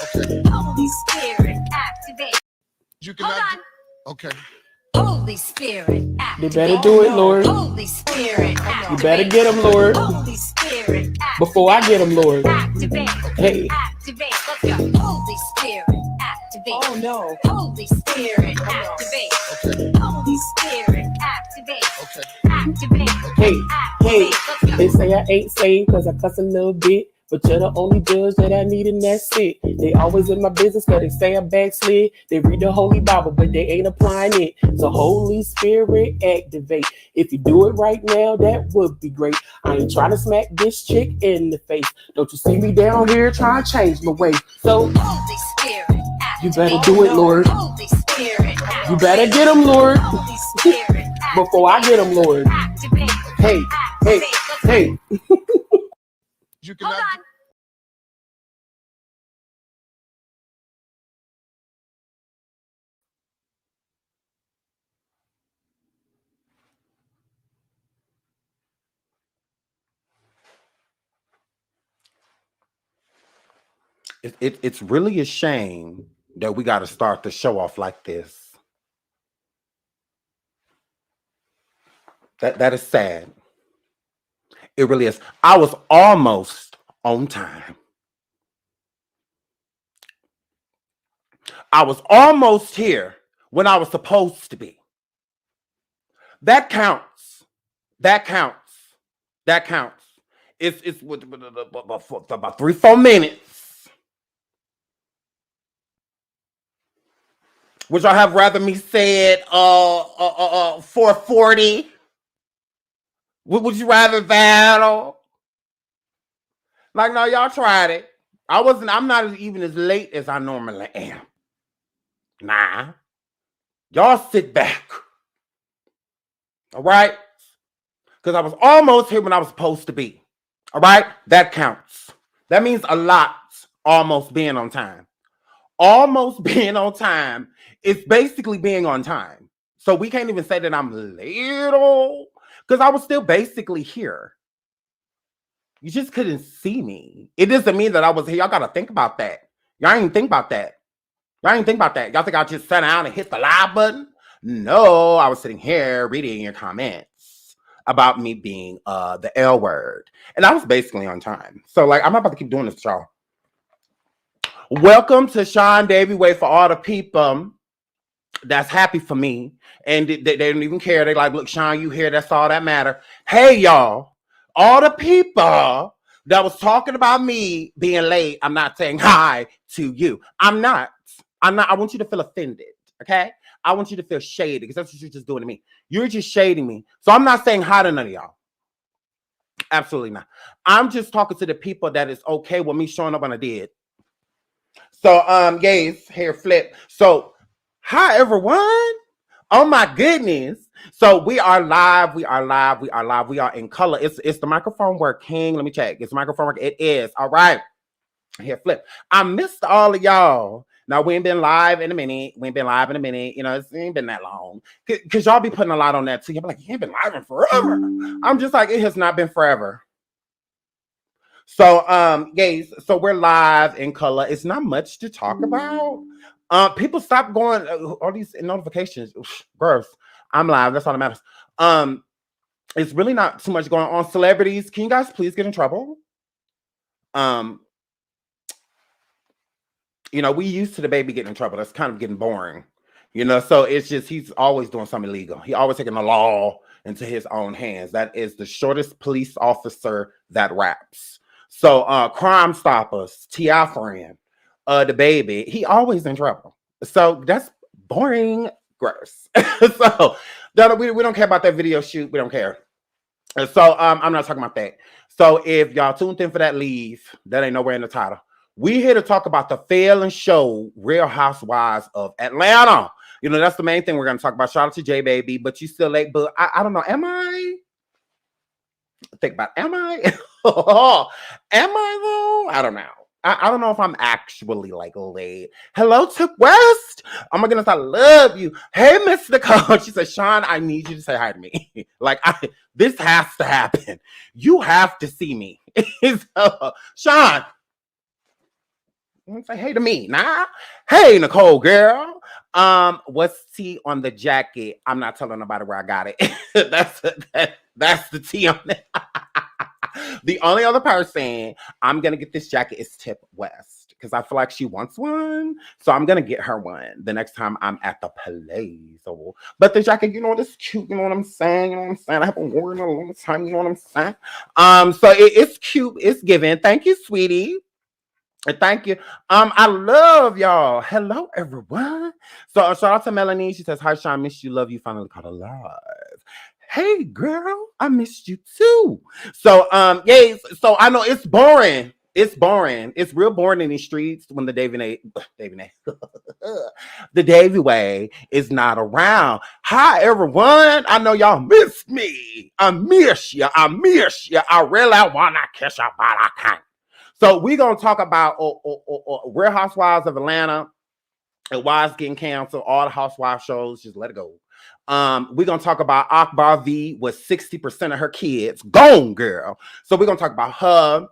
Okay. Holy Spirit, activate. You cannot. Hold on. Okay. Holy Spirit, They activate. better do it, Lord. Holy Spirit, activate. You better get them, Lord. Holy Spirit, activate. Before I get them, Lord. Activate. Hey. Activate. Let's go. Holy Spirit, activate. Oh no. Holy Spirit, activate. Okay. Holy Spirit, activate. Okay. Activate. Hey, hey, Activate. Let's go. they say I ain't saved cause I cuss a little bit. But you're the only judge that I need and that's it. They always in my business cause they say I backslid. They read the Holy Bible but they ain't applying it. So Holy Spirit activate. If you do it right now, that would be great. I ain't trying to smack this chick in the face. Don't you see me down here trying to change my way. So Holy Spirit, you activate. better do it, Lord. Holy Spirit, activate. You better get them, Lord. Holy Spirit, Before I get them, Lord. activate. Hey, hey, hey. You Hold cannot. on. It's really a shame that we got to start the show off like this. That is sad. It really is. I was almost on time. I was almost here when I was supposed to be. That counts. That counts. That counts. It's about 3-4 minutes. Would y'all have rather me say it 4:40? Would you rather battle? Like, no, y'all tried it. I'm not even as late as I normally am. Nah. Y'all sit back. All right? Because I was almost here when I was supposed to be. All right? That counts. That means a lot, almost being on time. Almost being on time is basically being on time. So we can't even say that I'm little because I was still basically here. You just couldn't see me. It doesn't mean that I was here. Y'all got to think about that. Y'all ain't think about that. Y'all ain't think about that. Y'all think I just sat down and hit the live button? No, I was sitting here reading your comments about me being the L word. And I was basically on time. So, like, I'm not about to keep doing this, y'all. Welcome to SeanDavieWay for all the people that's happy for me. And they don't even care. They like, look, Sean, you here. That's all that matter. Hey, y'all. All the people that was talking about me being late, I'm not saying hi to you. I'm not. I want you to feel offended, okay? I want you to feel shaded because that's what you're just doing to me. You're just shading me. So I'm not saying hi to none of y'all. Absolutely not. I'm just talking to the people that is okay with me showing up when I did. So, yes, hair flip. So, hi, everyone. Oh, my goodness. So, we are live. We are live. We are live. We are in color. It's the microphone working. Let me check. It's the microphone working. It is. All right. Here, flip. I missed all of y'all. Now, we ain't been live in a minute. We ain't been live in a minute. You know, it ain't been that long. Because y'all be putting a lot on that, too. Y'all be like, you ain't been live in forever. I'm just like, it has not been forever. So, guys, so we're live in color. It's not much to talk about. People stop going, all these notifications. Gross. I'm live. That's all that matters. It's really not too much going on. Celebrities, can you guys please get in trouble? You know, we used to the baby getting in trouble. That's kind of getting boring. You know, so it's just, he's always doing something illegal. He always taking the law into his own hands. That is the shortest police officer that raps. So, Crime Stoppers, T.I. friend, the baby, he always in trouble. So that's boring, gross. So we don't care about that video shoot. We don't care. So I'm not talking about that. So if y'all tuned in for that leave, that ain't nowhere in the title. We here to talk about the failing show, Real Housewives of Atlanta. You know, that's the main thing we're going to talk about. Shout out to J Baby, but you still late. But I don't know. Am I? Think about, am I? Am I though? I don't know. I don't know if I'm actually like late. Hello, Tip West. Oh my goodness, I love you. Hey, Miss Nicole. She said, Sean, I need you to say hi to me. Like, this has to happen. You have to see me. So, Sean, Say hey to me. Nah. Hey, Nicole, girl. What's T on the jacket? I'm not telling nobody where I got it. That's the T on it. The only other person I'm gonna get this jacket is Tip West because I feel like she wants one. So I'm gonna get her one the next time I'm at the place. So, but the jacket, you know, it's cute. You know what I'm saying? You know what I'm saying? I haven't worn it in a long time. You know what I'm saying? So it's cute. It's given. Thank you, sweetie. Thank you. I love y'all. Hello, everyone. So shout out to Melanie. She says, "Hi, Sean. Miss you. Love you. Finally caught alive." Hey, girl. I missed you too. So yeah. So I know it's boring. It's boring. It's real boring in these streets when the the Davy Way is not around. Hi, everyone. I know y'all miss me. I miss you. I miss you. I really wanna kiss you, but I can't. So we're going to talk about Real Housewives of Atlanta and why it's getting canceled. All the Housewives shows, just let it go. We're going to talk about Akbar V with 60% of her kids. Gone, girl. So we're going to talk about her.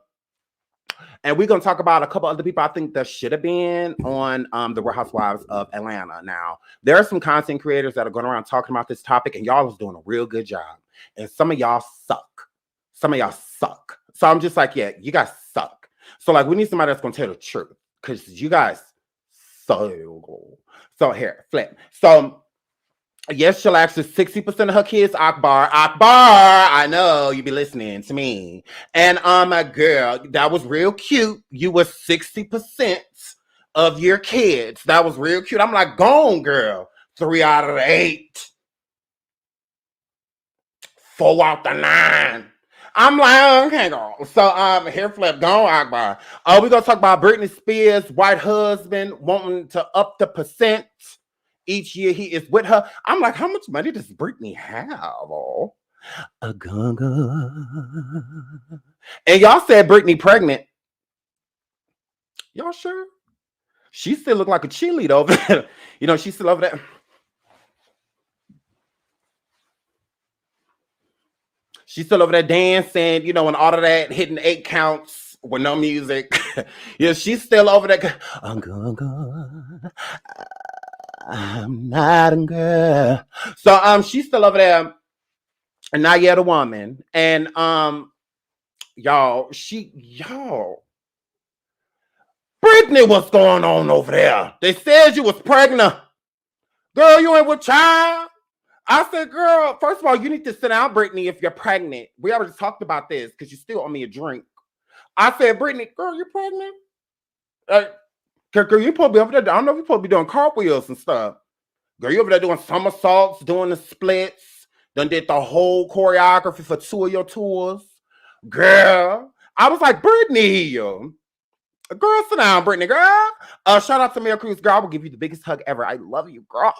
And we're going to talk about a couple other people I think that should have been on the Real Housewives of Atlanta. Now, there are some content creators that are going around talking about this topic, and y'all is doing a real good job. And some of y'all suck. Some of y'all suck. So I'm just like, yeah, you guys suck. So, like, we need somebody that's going to tell the truth because you guys so. So, here, flip. So, yes, she'll actually 60% of her kids, Akbar, I know you be listening to me. And, my girl, that was real cute. You were 60% of your kids. That was real cute. I'm like, gone, girl. 3 out of the 8. 4 out the 9. I'm like, okay, girl. So here flip, go Akbar. We're gonna talk about Britney Spears' white husband wanting to up the percent each year he is with her. I'm like, how much money does Britney have? Oh, a gunga. And y'all said Britney pregnant. Y'all sure? She still look like a cheerleader over there. You know, she's still over there. She's still over there dancing, you know, and all of that, hitting 8 counts with no music. Yeah, she's still over there. I'm not a girl. So she's still over there, and not yet a woman. And y'all, Brittany, what's going on over there? They said you was pregnant. Girl, you ain't with child. I said, girl, first of all, you need to sit down, Brittany, if you're pregnant. We already talked about this because you still owe me a drink. I said, Brittany, girl, you pregnant? Girl, you supposed to be over there. I don't know if you're supposed to be doing cartwheels and stuff. Girl, you over there doing somersaults, doing the splits. Done did the whole choreography for 2 of your tours. Girl, I was like, Brittany, girl, sit down, Brittany, girl. Shout out to Mel Cruz, girl. I will give you the biggest hug ever. I love you, girl.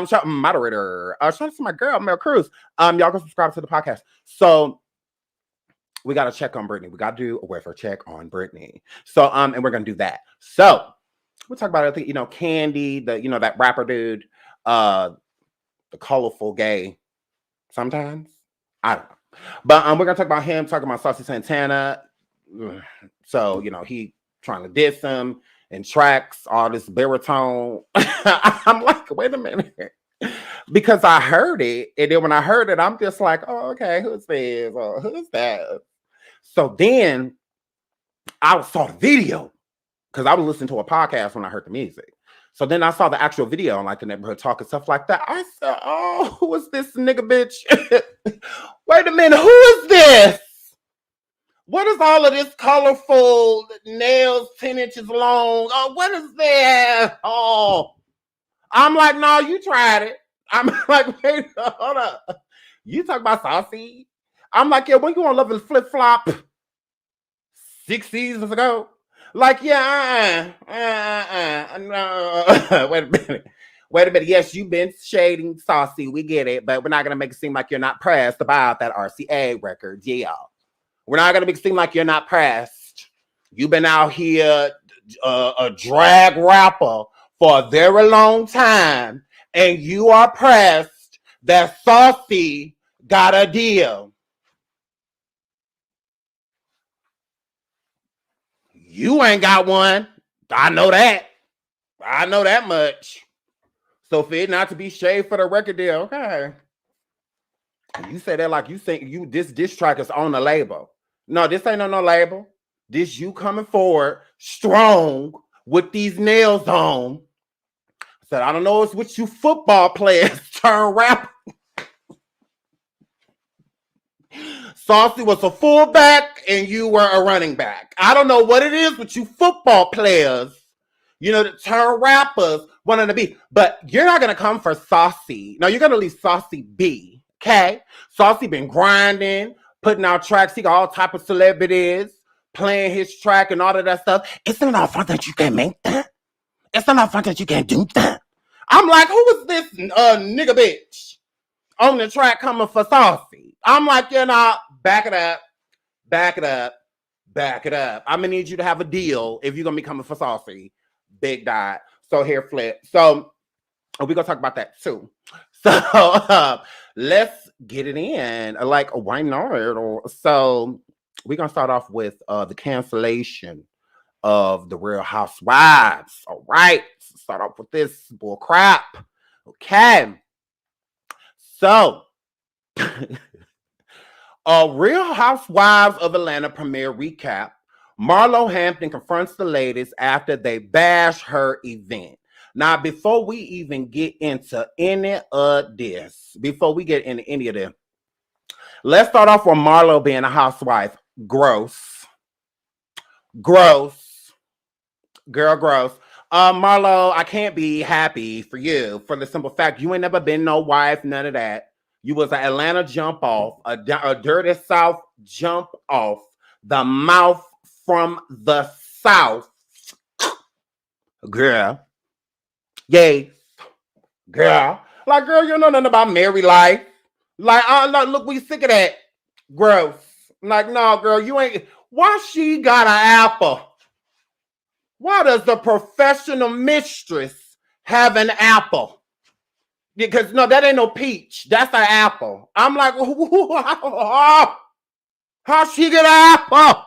Shout moderator. Shout out to my girl, Mel Cruz. Y'all go subscribe to the podcast. So we got to check on Brittany. We got to do a welfare check on Brittany. So and we're gonna do that. So we'll talk about, I think, you know, Kandi, that rapper dude, the colorful gay. Sometimes I don't know, but we're gonna talk about him. Talking about Saucy Santana. So you know he trying to diss him and tracks all this baritone. I'm like, wait a minute. Because I heard it, and then when I heard it, I'm just like, oh, okay, who's this? Or who's that? So then I saw the video because I was listening to a podcast when I heard the music. So then I saw the actual video on like the neighborhood talk and stuff like that. I said, oh, who is this nigga bitch? Wait a minute, who is this? What is all of this colorful nails 10 inches long? Oh, what is that? Oh, I'm like, no, you tried it. I'm like, wait, hold up. You talk about Saucy? I'm like, yeah, when you on Love and Flip Flop 6 seasons ago? Like, yeah, no. Wait a minute. Yes, you've been shading Saucy. We get it, but we're not gonna make it seem like you're not pressed about that RCA record. Yeah, we're not gonna make it seem like you're not pressed. You've been out here a drag rapper for a very long time, and you are pressed that Saucy got a deal. You ain't got one. I know that. I know that much. So for it not to be shade for the record deal, okay. You say that like you think this track is on the label. No, this ain't on no label. This you coming forward strong with these nails on. Said, I don't know, it's what you football players turn rap. Saucy was a fullback and you were a running back. I don't know what it is with you football players, you know, that turn rappers wanting to be. But you're not going to come for Saucy. No, you're going to leave Saucy be. Okay? Saucy been grinding, putting out tracks. He got all type of celebrities playing his track and all of that stuff. Isn't it all fun that you can make that? Isn't it all fun that you can do that? I'm like, who is this nigga bitch on the track coming for Saucy? I'm like, you know, back it up, back it up, back it up. I'm gonna need you to have a deal if you're gonna be coming for Saucy. Big dot. So here, Flip. So we're gonna talk about that too. So let's get it in. Like, why not? So we're gonna start off with the cancellation of the Real Housewives. All right, start off with this bull crap. Okay, so Real Housewives of Atlanta premiere recap. Marlo Hampton confronts the ladies after they bash her event. Now, before we even get into any of this, let's start off with Marlo being a housewife. Gross. Girl, gross. Marlo, I can't be happy for you for the simple fact you ain't never been no wife, none of that. You was an Atlanta jump off, a dirty South jump off, the mouth from the South. Girl. Yay. Girl. Like, girl, you know nothing about married life. Like, look, we sick of that. Gross. Like, no, girl, you ain't. Why she got an apple? Why does the professional mistress have an apple? Because, no, that ain't no peach. That's an apple. I'm like, how she get an apple?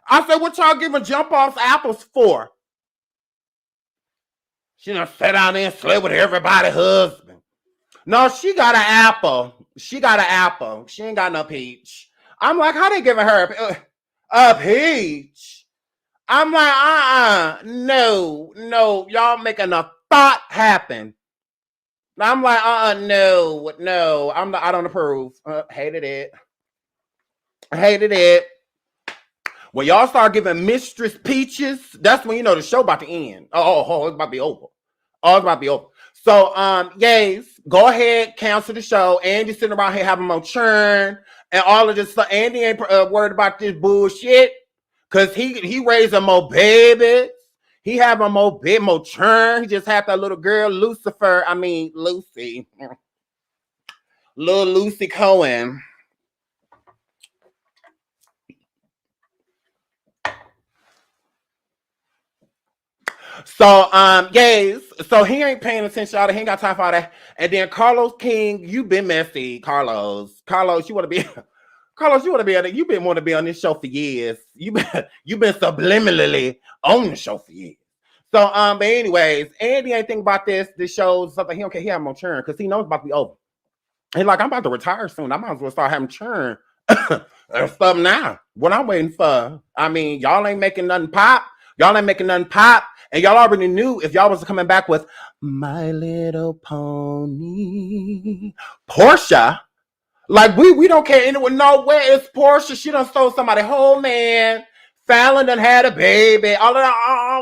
I said, what y'all giving jump-offs apples for? She done sat down there and slept with everybody's husband. No, she got an apple. She got an apple. She ain't got no peach. I'm like, how they giving her a peach? I'm like, no. Y'all making a thought happen. I'm like, no. I don't approve. Hated it. When y'all start giving Mistress peaches, that's when you know the show about to end. Oh, it's about to be over. So, yes, go ahead, cancel the show. Andy's sitting around here having more churn and all of this stuff. Andy ain't worried about this bullshit because he raising more babies. He having more churn. He just had that little girl, Lucy. Little Lucy Cohen. So, yes. So he ain't paying attention. He ain't got time for all that. And then Carlos King, you been messy, Carlos. Carlos, you want to be You've been wanting to be on this show for years. You've been subliminally on the show for years. So, but anyways, Andy ain't think about this. This shows something he don't care. He have more churn because he knows it's about to be over. He's like, I'm about to retire soon. I might as well start having churn and stuff now. What I'm waiting for. I mean, y'all ain't making nothing pop. And y'all already knew if y'all was coming back with My Little Pony, Portia. Like, we don't care anyone. No, where is Portia? She done stole somebody whole man. Fallon done had a baby. All of that.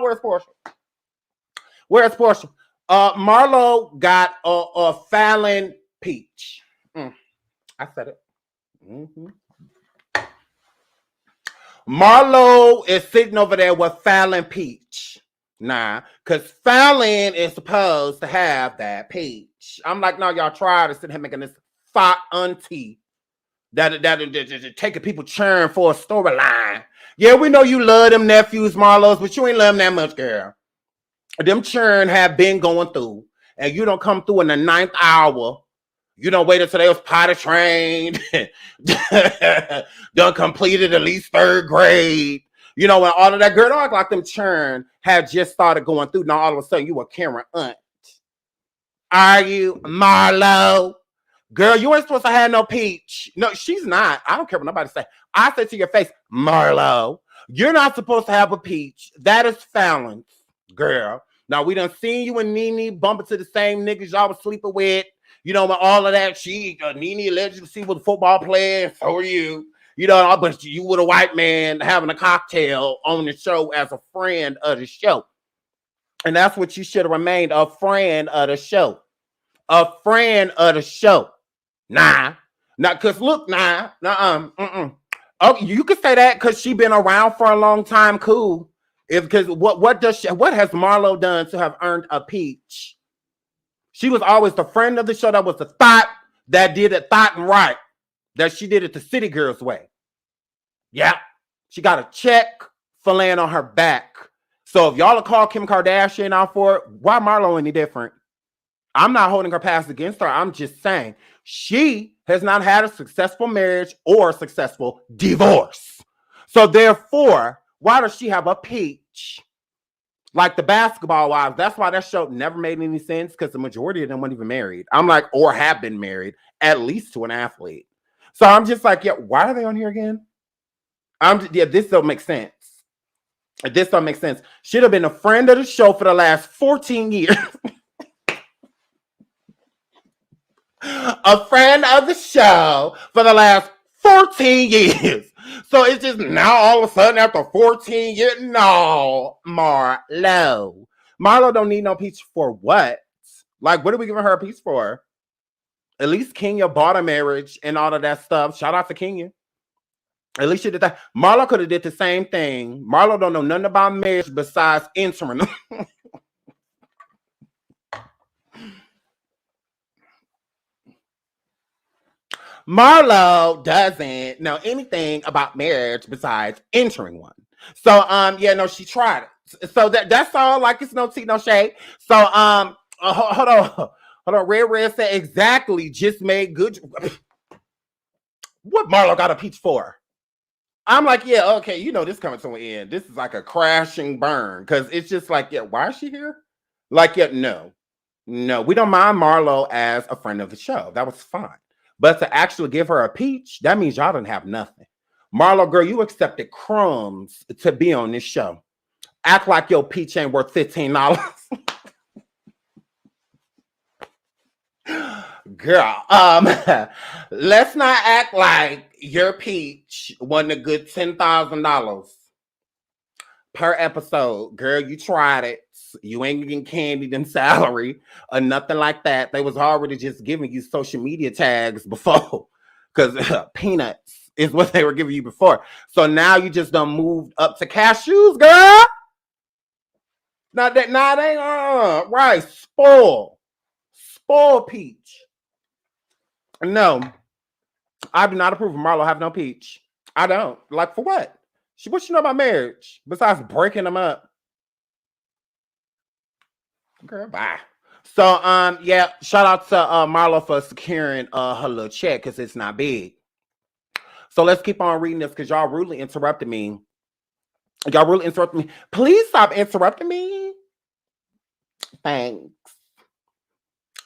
Where's Portia? Marlo got a Fallon peach. I said it. Mm-hmm. Marlo is sitting over there with Fallon peach. Nah, because Fallon is supposed to have that peach. I'm like, no, y'all try to sit here making this fat auntie that taking people churn for a storyline. Yeah, we know you love them nephews, Marlos, but you ain't love them that much, girl. Them churn have been going through, and you don't come through in the 9th hour. You don't wait until they was potty trained, done completed at least 3rd grade. You know, when all of that girl act like them churn had just started going through. Now all of a sudden you a Karen aunt. Are you Marlo? Girl, you ain't supposed to have no peach. No, she's not. I don't care what nobody say. I say to your face, Marlo, you're not supposed to have a peach. That is Fallon's, girl. Now, we done seen you and Nene bumping to the same niggas y'all was sleeping with. You know, all of that. Nene allegedly was a football player, and so are you. You know, but you with a white man having a cocktail on the show as a friend of the show. And that's what you should have remained, a friend of the show. A friend of the show. Nah. Not because look, Oh, you could say that because she been around for a long time, cool. Because what has Marlo done to have earned a peach? She was always the friend of the show that was the thought that did it thought and right. That she did it the city girls way. Yeah. She got a check for laying on her back. So if y'all call Kim Kardashian out for it, why Marlo any different? I'm not holding her past against her. I'm just saying she has not had a successful marriage or a successful divorce. So therefore, why does she have a peach? Like the Basketball Wives. That's why that show never made any sense because the majority of them weren't even married. I'm like, or have been married, at least to an athlete. So I'm just like, yeah, why are they on here again? This don't make sense. This don't make sense. Should have been a friend of the show for the last 14 years. A friend of the show for the last 14 years. So it's just now all of a sudden after 14 years, no, Marlo. Marlo don't need no peach for what? Like, what are we giving her a peach for? At least Kenya bought a marriage and all of that stuff. Shout out to Kenya. At least she did that. Marlo could have did the same thing. Marlo don't know nothing about marriage besides entering them. Marlo doesn't know anything about marriage besides entering one. So, she tried it. So that's all. Like, it's no tea, no shade. So, hold on. Red said exactly. Just made good. What Marlo got a peach for? I'm like, yeah, okay, this coming to an end. This is like a crashing burn because it's just like, yeah, why is she here? Like, yeah, no, we don't mind Marlo as a friend of the show. That was fine. But to actually give her a peach, that means y'all didn't have nothing. Marlo, girl, you accepted crumbs to be on this show. Act like your peach ain't worth $15. Girl, let's not act like your peach wasn't a good $10,000 per episode. Girl, you tried it. You ain't getting candy than salary or nothing like that. They was already just giving you social media tags before because peanuts is what they were giving you before. So now you just done moved up to cashews, girl. Now they ain't right. Spoil peach. No, I do not approve of Marlo having no peach. I don't. Like, for what? What she know about marriage besides breaking them up? Girl, bye. So, shout out to Marlo for securing her little check because it's not big. So let's keep on reading this because y'all rudely interrupted me. Please stop interrupting me. Thanks.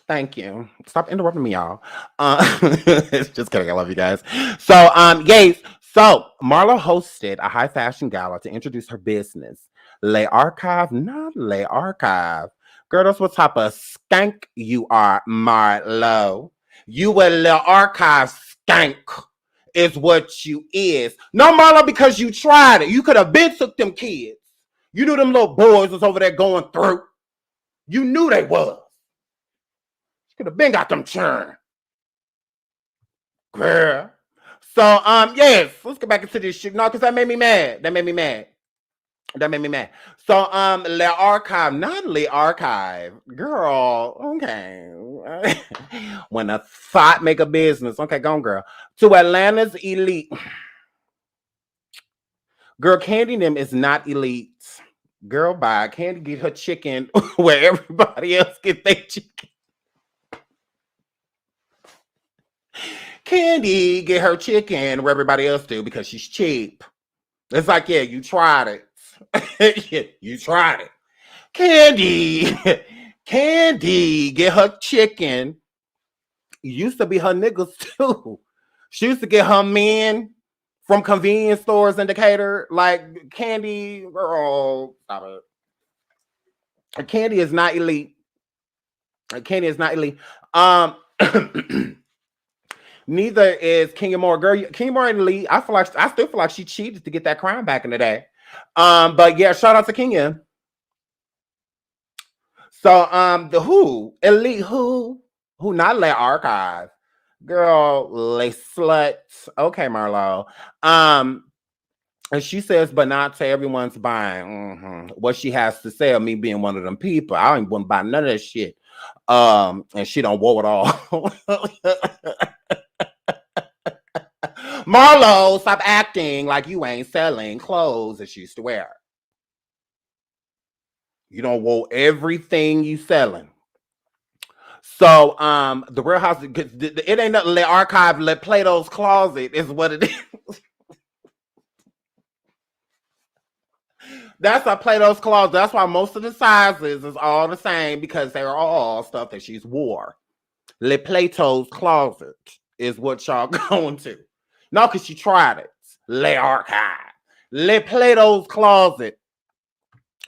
Thank you. Stop interrupting me, y'all. Just kidding. I love you guys. So, yes. So, Marlo hosted a high fashion gala to introduce her business. Les Archives, not Les Archives. Girl, that's what type of skank you are, Marlo. You a Les Archives skank is what you is. No, Marlo, because you tried it. You could have been took them kids. You knew them little boys was over there going through. You knew they was. Could have been got them churn. Girl. So, yes, let's get back into this shit. No, because that made me mad. So, Le Archive, not Le Archive. Girl, okay. When a thought make a business. Okay, go on, girl. To Atlanta's elite. Girl, Kandi them is not elite. Girl, bye. Kandi get her chicken where everybody else get their chicken. Kandi get her chicken where everybody else do because she's cheap. It's like, yeah, you tried it. Yeah, you tried it. Kandi, Kandi, get her chicken. Used to be her niggas too. She used to get her men from convenience stores in Decatur. Like Kandi, girl, stop it. Kandi is not elite. Kandi is not elite. Neither is Kenya Moore. Girl, Kenya Moore in elite. I still feel like she cheated to get that crown back in the day. But yeah, shout out to Kenya. So the who elite who not let archive. Girl, lay sluts. Okay, Marlo. And she says, but not to everyone's buying what she has to say of me being one of them people. I don't want to buy none of that shit. And she don't woe it all. Marlo, stop acting like you ain't selling clothes that she used to wear. You don't woe everything you selling. So the Real House, it ain't nothing. Let archive, let Plato's Closet is what it is. That's a Plato's Closet. That's why most of the sizes is all the same, because they're all stuff that she's wore. Le Plato's Closet is what y'all going to. No, because she tried it. Le Archive. Le Plato's Closet.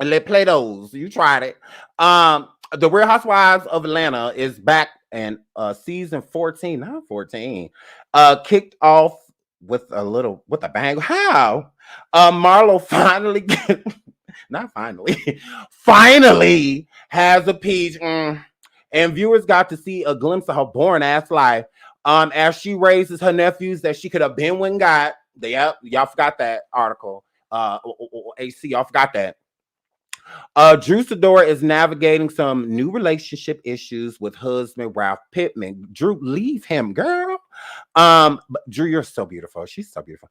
Le Plato's. You tried it. The Real Housewives of Atlanta is back, and season 14, not 14, kicked off with a bang. How? Marlo finally finally has a peach. And viewers got to see a glimpse of her boring ass life. As she raises her nephews that she could have been when got. Y'all forgot that article. AC, y'all forgot that. Drew Sidora is navigating some new relationship issues with husband Ralph Pittman. Drew, leave him, girl. But Drew, you're so beautiful. She's so beautiful.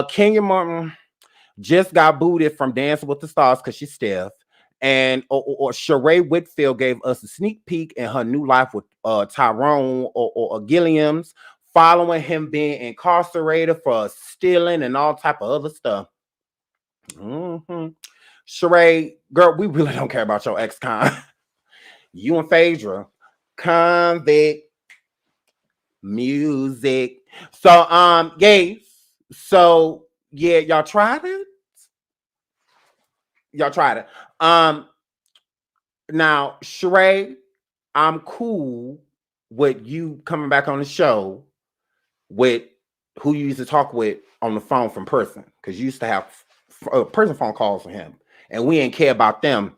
Kenya Martin just got booted from Dancing with the Stars because she's stiff. And Sheree Whitfield gave us a sneak peek in her new life with Tyrone or Gilliam's, following him being incarcerated for stealing and all type of other stuff. Sheree, girl, we really don't care about your ex-con. You and Phaedra, convict music. So, gays. So, yeah, y'all tried it. Now, Sheree, I'm cool with you coming back on the show with who you used to talk with on the phone from person, because you used to have person phone calls with him, and we ain't care about them.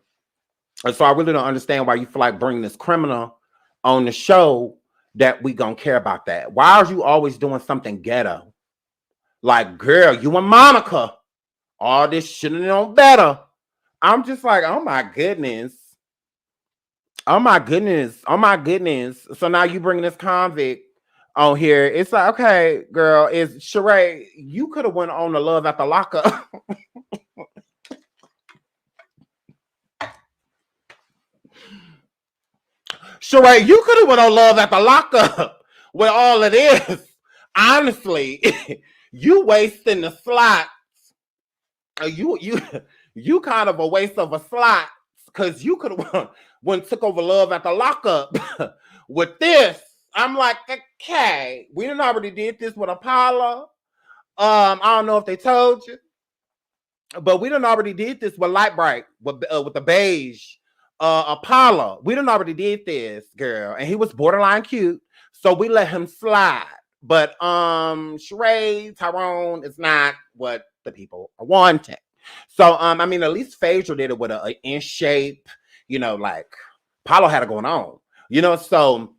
And so I really don't understand why you feel like bringing this criminal on the show that we gonna care about that. Why are you always doing something ghetto? Like, girl, you and Monica, all this shit and know better. I'm just like, oh my goodness. Oh my goodness. Oh my goodness. So now you bringing this convict on here. It's like, okay, girl, is Sheree, you could have went on to Love at the Lockup. Sheree, you could have went on Love at the Lockup with all of this. Honestly, you wasting the slots. You kind of a waste of a slot, because you could have went took over Love at the Lockup with this. I'm like, okay, we done already did this with Apollo. I don't know if they told you, but we done already did this with Light Bright, with the beige Apollo. We done already did this, girl, and he was borderline cute, so we let him slide. But Sheree, Tyrone is not what the people are wanting. So I mean, at least Phaedra did it with a in shape, like Apollo had it going on, so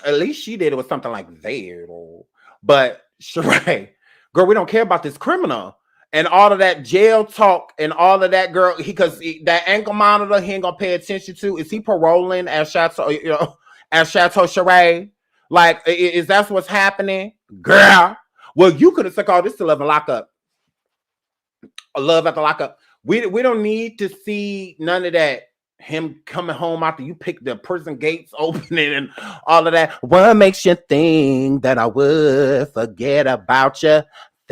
at least she did it with something like that. But Sheree, girl, we don't care about this criminal and all of that jail talk and all of that, girl, because that ankle monitor he ain't gonna pay attention to. Is he paroling at Chateau, at Chateau Sheree? Like, is that what's happening? Girl, well, you could have took all this to Love and Lockup. Love at the Lockup. We don't need to see none of that. Him coming home after you pick the prison gates opening and all of that. What makes you think that I would forget about you?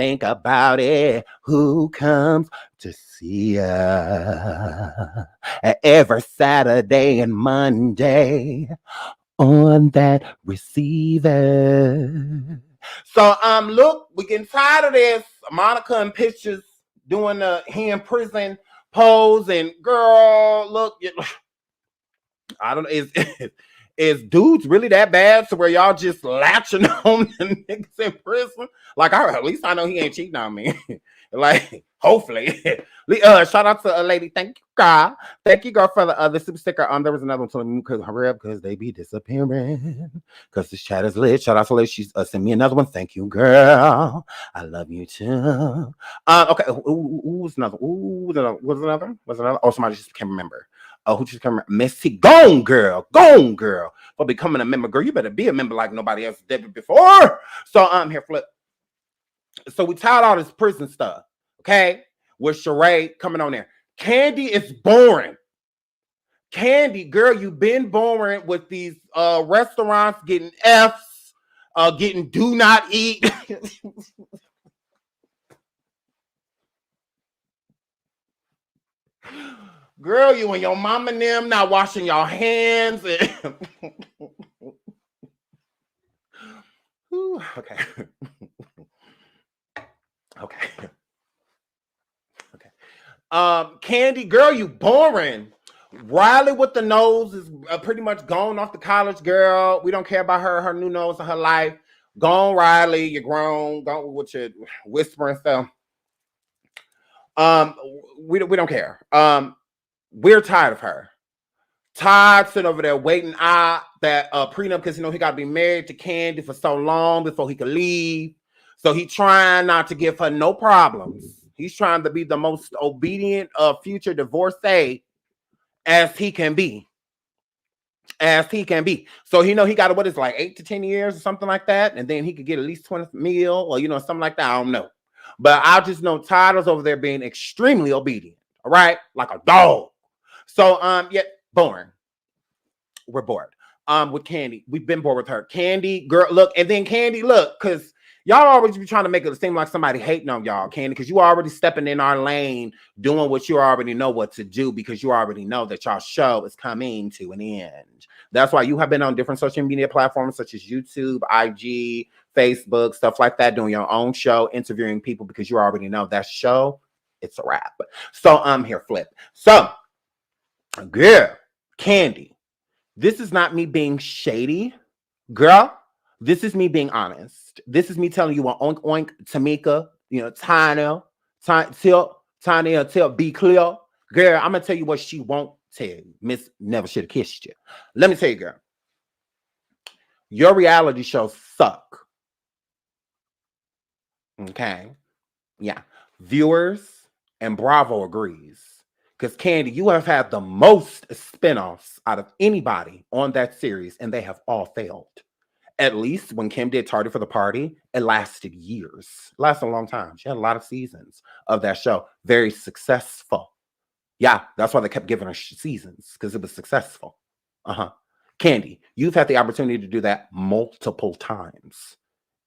think about it. Who comes to see ya every Saturday and Monday on that receiver? So look, we getting tired of this. Monica and pictures doing the he in prison pose, and girl, look, I don't know, is dudes really that bad to where y'all just latching on the niggas in prison? Like, at least I know he ain't cheating on me. Like, hopefully. Shout out to a lady. Thank you, girl. Thank you, girl, for the super sticker. There was another one telling me because hurry up because they be disappearing. Because this chat is lit. Shout out to lady. She's sent me another one. Thank you, girl. I love you too. Okay. Who's another? What's another? Oh, somebody just can't remember. Who just come? Missy, gone girl, for becoming a member, girl. You better be a member like nobody else did before. So here, flip. So we tired all this prison stuff, okay? With Sheree coming on there. Kandi is boring. Kandi, girl, you've been boring with these restaurants getting F's, getting do not eat. Girl, you and your mom and them not washing your hands. Ooh, okay. Okay. Kandi, girl, you boring. Riley with the nose is pretty much gone off the college, girl. We don't care about her new nose in her life. Gone, Riley. You're grown. Gone with your whispering stuff. We don't care. We're tired of her. Todd sitting over there waiting out that prenup because he got to be married to Kandi for so long before he could leave. So he trying not to give her no problems. He's trying to be the most obedient future divorcee as he can be. So he got what is like 8 to 10 years or something like that, and then he could get at least 20 mil or something like that. I don't know, but I just know Todd is over there being extremely obedient. All right, like a dog. So yeah, boring. We're bored. With Kandi, we've been bored with her. Kandi, girl, look, and then Kandi, look, because y'all always be trying to make it seem like somebody hating on y'all, Kandi, because you already stepping in our lane, doing what you already know what to do, because you already know that y'all show is coming to an end. That's why you have been on different social media platforms such as YouTube, IG, Facebook, stuff like that, doing your own show, interviewing people, because you already know that show, it's a wrap. So here, flip. So, girl, Kandi, this is not me being shady, girl. This is me being honest. This is me telling you an oink oink, Tamika, Tiny, be clear. Girl, I'm gonna tell you what she won't tell you. Miss never should have kissed you. Let me tell you, girl. Your reality shows suck. Okay. Yeah. Viewers and Bravo agrees. Because Kandi, you have had the most spinoffs out of anybody on that series, and they have all failed. At least when Kim did Tardy for the Party, it lasted years. It lasted a long time. She had a lot of seasons of that show. Very successful. Yeah, that's why they kept giving her seasons, because it was successful. Kandi, you've had the opportunity to do that multiple times.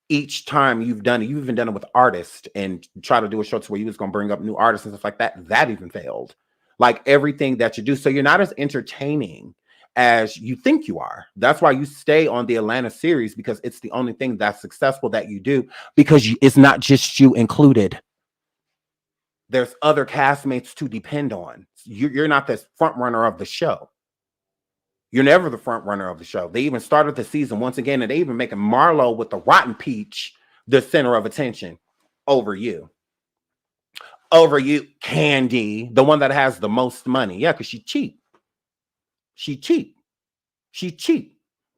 Each time you've done it, you've even done it with artists and try to do a show to where you was going to bring up new artists and stuff like that. That even failed. Like everything that you do. So you're not as entertaining as you think you are. That's why you stay on the Atlanta series, because it's the only thing that's successful that you do, because it's not just you included. There's other castmates to depend on. You're not the front runner of the show. You're never the front runner of the show. They even started the season once again, and they even making Marlo with the rotten peach the center of attention over you. Over you, Kandi, the one that has the most money. Yeah, because she's cheap. She's cheap.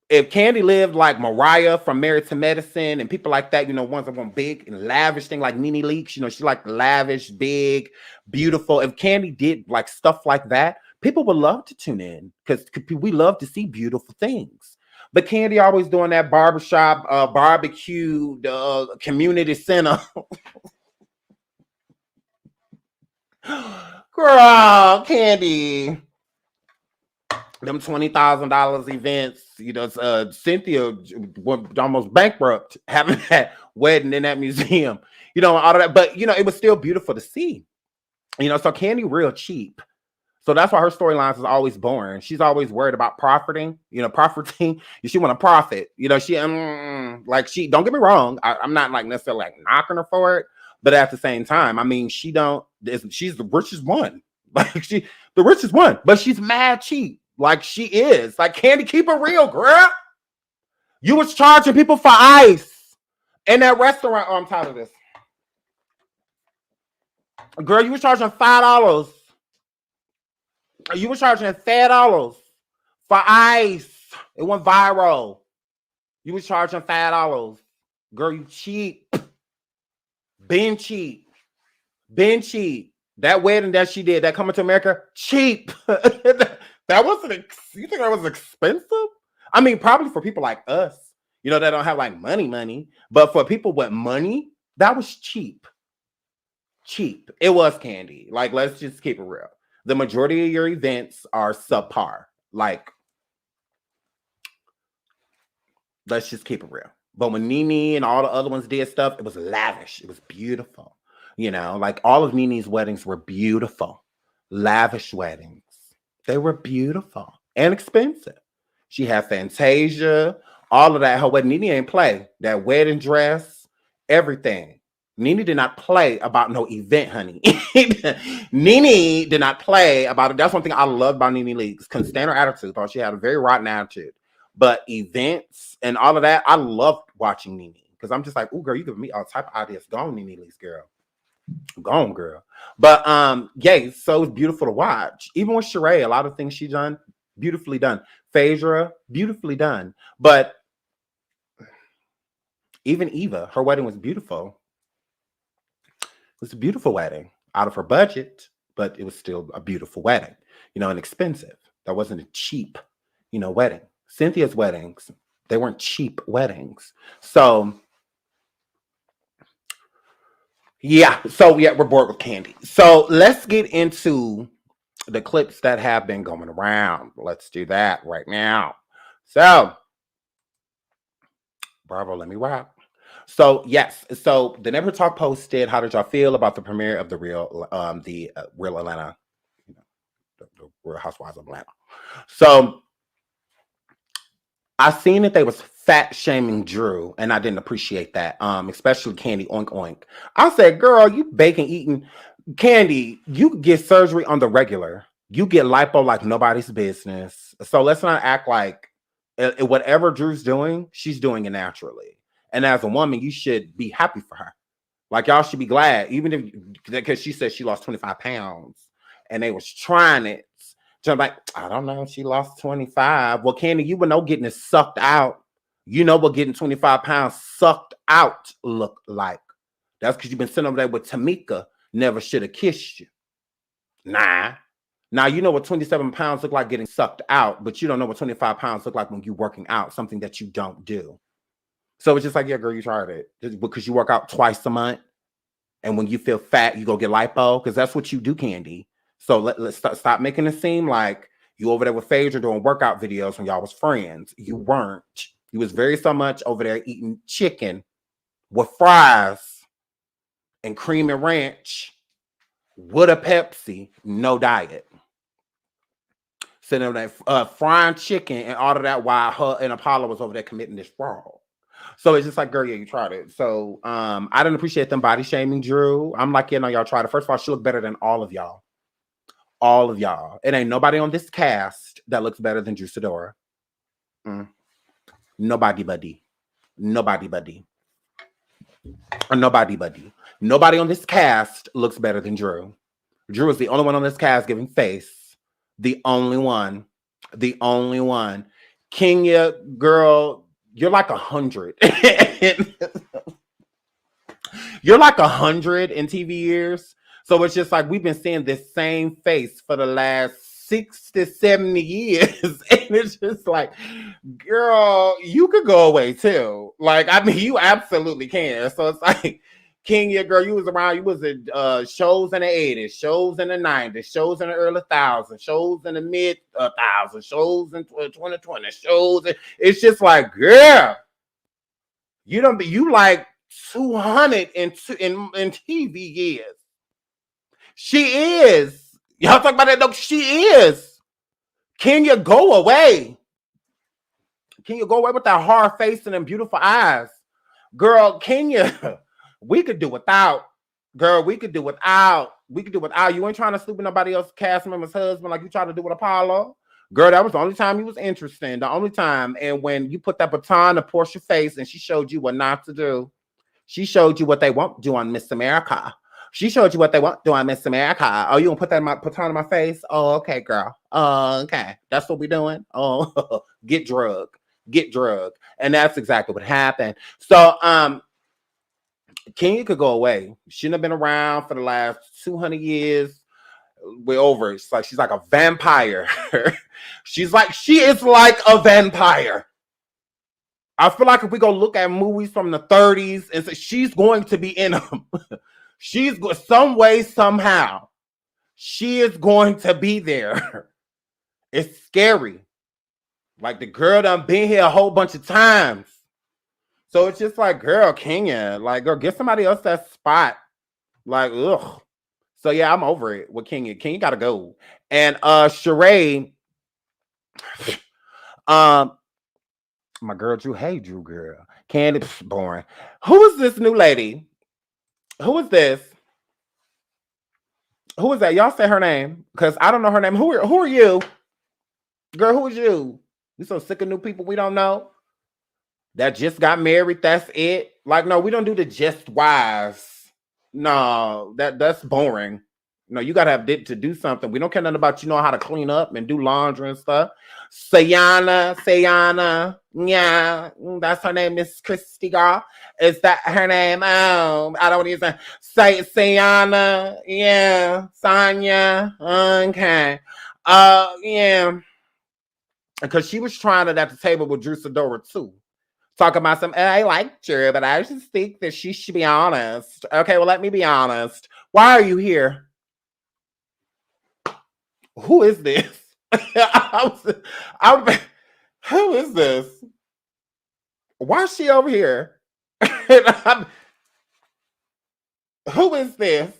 If Kandi lived like Mariah from Married to Medicine and people like that, ones that want big and lavish thing like Nene Leakes, she like lavish, big, beautiful. If Kandi did like stuff like that, people would love to tune in, because we love to see beautiful things. But Kandi always doing that barbershop, barbecue, community center. Girl, Kandi. them $20,000 events. You know, Cynthia went almost bankrupt having that wedding in that museum. You know, all of that. But you know, it was still beautiful to see. You know, so Kandi real cheap. So that's why her storylines is always boring. She's always worried about profiting. You know, profiting. She want to profit. You know, she like she. Don't get me wrong. I'm not like necessarily like knocking her for it, but at the same time, I mean, she don't. She's the richest one. Like the richest one, but she's mad cheap. Like she is. Like Kandi, keep it real, girl. You was charging people for ice in that restaurant. Oh, I'm tired of this. Girl, you was charging $5. You was charging $5 for ice. It went viral. You was charging $5. Girl, you cheap. Been cheap. Been cheap. That wedding that she did, that Coming to America, cheap. That wasn't, you think that was expensive? I mean, probably for people like us, you know, that don't have like money. But for people with money, that was cheap. Cheap. It was Kandi. Like, let's just keep it real. The majority of your events are subpar. Like, let's just keep it real. But when Nene and all the other ones did stuff, it was lavish. It was beautiful. You know, like all of Nene's weddings were beautiful. Lavish weddings. They were beautiful and expensive. She had Fantasia, all of that. Her wedding, Nene ain't play. That wedding dress, everything. Nene did not play about no event, honey. Nene did not play about it. That's one thing I love about Nene Leakes. Couldn't stand her attitude. Thought she had a very rotten attitude. But events and all of that, I love watching Nene. Because I'm just like, ooh, girl, you give me all type of ideas. Go on, Nene Leakes, girl. Go on, girl. But yeah, so it's beautiful to watch. Even with Sheree, a lot of things she done, beautifully done. Phaedra, beautifully done. But even Eva, her wedding was beautiful. It was a beautiful wedding. Out of her budget, but it was still a beautiful wedding. You know, and expensive. That wasn't a cheap, you know, wedding. Cynthia's weddings, they weren't cheap weddings. So yeah, we're bored with Kandi. So let's get into the clips that have been going around. Let's do that right now. So, Bravo, let me rock. So yes, so the Never Talk posted, how did y'all feel about the premiere of the Real Atlanta, you know, the Real Housewives of Atlanta? So I seen that they was fat shaming Drew, and I didn't appreciate that. Especially Kandi, oink oink. I said, girl, you bacon eating Kandi, you get surgery on the regular. You get lipo like nobody's business. So let's not act like whatever Drew's doing, she's doing it naturally. And as a woman, you should be happy for her. Like, y'all should be glad, even if, because she said she lost 25 pounds and they was trying it. So I'm like, I don't know, she lost 25. Well, Kandi, you would know getting it sucked out. You know what getting 25 pounds sucked out look like. That's because you've been sitting over there with Tamika, never should have kissed you. Nah. Now, you know what 27 pounds look like getting sucked out, but you don't know what 25 pounds look like when you're working out, something that you don't do. So it's just like, yeah, girl, you tried it. Just because you work out twice a month, and when you feel fat, you go get lipo, because that's what you do, Kandi. So let's stop making it seem like you over there with Phaedra doing workout videos when y'all was friends. You weren't. You was very so much over there eating chicken with fries and cream and ranch with a Pepsi, no diet. Sitting over there frying chicken and all of that while her and Apollo was over there committing this fraud. So it's just like, girl, yeah, you tried it. So I didn't appreciate them body shaming Drew. I'm like, yeah, no, y'all tried it. First of all, she looked better than all of y'all. All of y'all. It ain't nobody on this cast that looks better than Drew Sidora. Nobody buddy. Nobody buddy. Or nobody buddy. Nobody on this cast looks better than Drew. Drew is the only one on this cast giving face. The only one. The only one. Kenya, girl, you're like 100. You're like 100 in TV years. So it's just like we've been seeing this same face for the last 60, 70 years. And it's just like, girl, you could go away too. Like, I mean, you absolutely can. So it's like, Kenya, girl, you was around. You was at shows in the 80s, shows in the 90s, shows in the early 1000s, shows in the mid 1000s, shows in 2020, shows. It's just like, girl, you don't be, you like 200 in TV years. She is. Y'all talk about that though. She is. Kenya, go away. Kenya, go away with that hard face and them beautiful eyes. Girl, Kenya, we could do without. Girl, we could do without. We could do without. You ain't trying to sleep with nobody else's cast member's husband like you tried to do with Apollo. Girl, that was the only time you was interesting. The only time. And when you put that baton to Portia's face and she showed you what not to do. She showed you what they won't do on Miss America. She showed you what they won't do on Miss America. Oh, you gonna put that baton in my face? Oh, okay, girl. Okay. That's what we doing? Oh, get drugged. Get drugged. And that's exactly what happened. So, Kenya could go away. She shouldn't have been around for the last 200 years. We're over. It's like she's like a vampire. She is like a vampire. I feel like if we go look at movies from the 30s and say she's going to be in them. She's some way, somehow. She is going to be there. It's scary. Like the girl done been here a whole bunch of times. So it's just like, girl, Kenya, like, girl, get somebody else that spot. Like, ugh. So yeah, I'm over it with Kenya. Kenya gotta go. And Sheree, my girl Drew, hey Drew girl. Kandi, boring. Who is this new lady? Who is this? Who is that? Y'all say her name. Because I don't know her name. Who are you? Girl, who is you? We so sick of new people we don't know. That just got married, that's it. Like, no, we don't do the just wives. No, that's boring. No, you gotta have to do something. We don't care nothing about you know how to clean up and do laundry and stuff. Sayana, yeah, that's her name, Miss Christy girl. Is that her name? Oh, I don't even say Sayana, yeah, Sonya, okay. Yeah. Because she was trying it at the table with Drew Sidora too. Talking about some, I liked her, but I just think that she should be honest. Okay, well, let me be honest. Why are you here? Who is this? Who is this? Why is she over here? Who is this?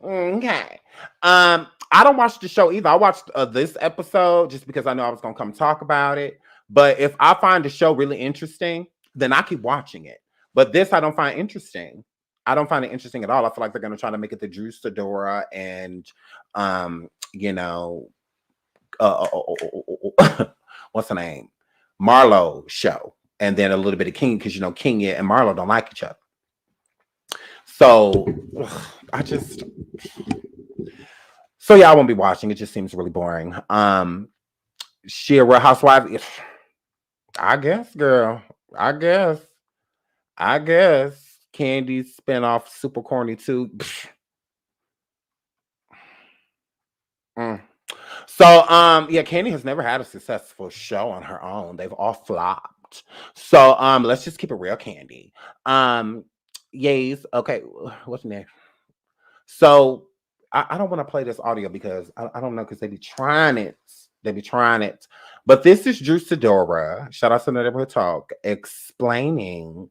Okay. I don't watch the show either. I watched this episode just because I know I was going to come talk about it. But if I find the show really interesting, then I keep watching it. But this I don't find interesting. I don't find it interesting at all. I feel like they're going to try to make it the Drew Sidora and, you know, what's her name? Marlo show. And then a little bit of King because, you know, Kenya and Marlo don't like each other. So yeah, I won't be watching. It just seems really boring. She a Real Housewife? I guess, girl. I guess. Kandi's spinoff, super corny too. So, yeah, Kandi has never had a successful show on her own. They've all flopped. So, let's just keep it real, Kandi. Yays. Okay, what's next? So, I don't want to play this audio because I don't know because they be trying it. But this is Drew Sidora. Shout out to the Neighborhood Talk explaining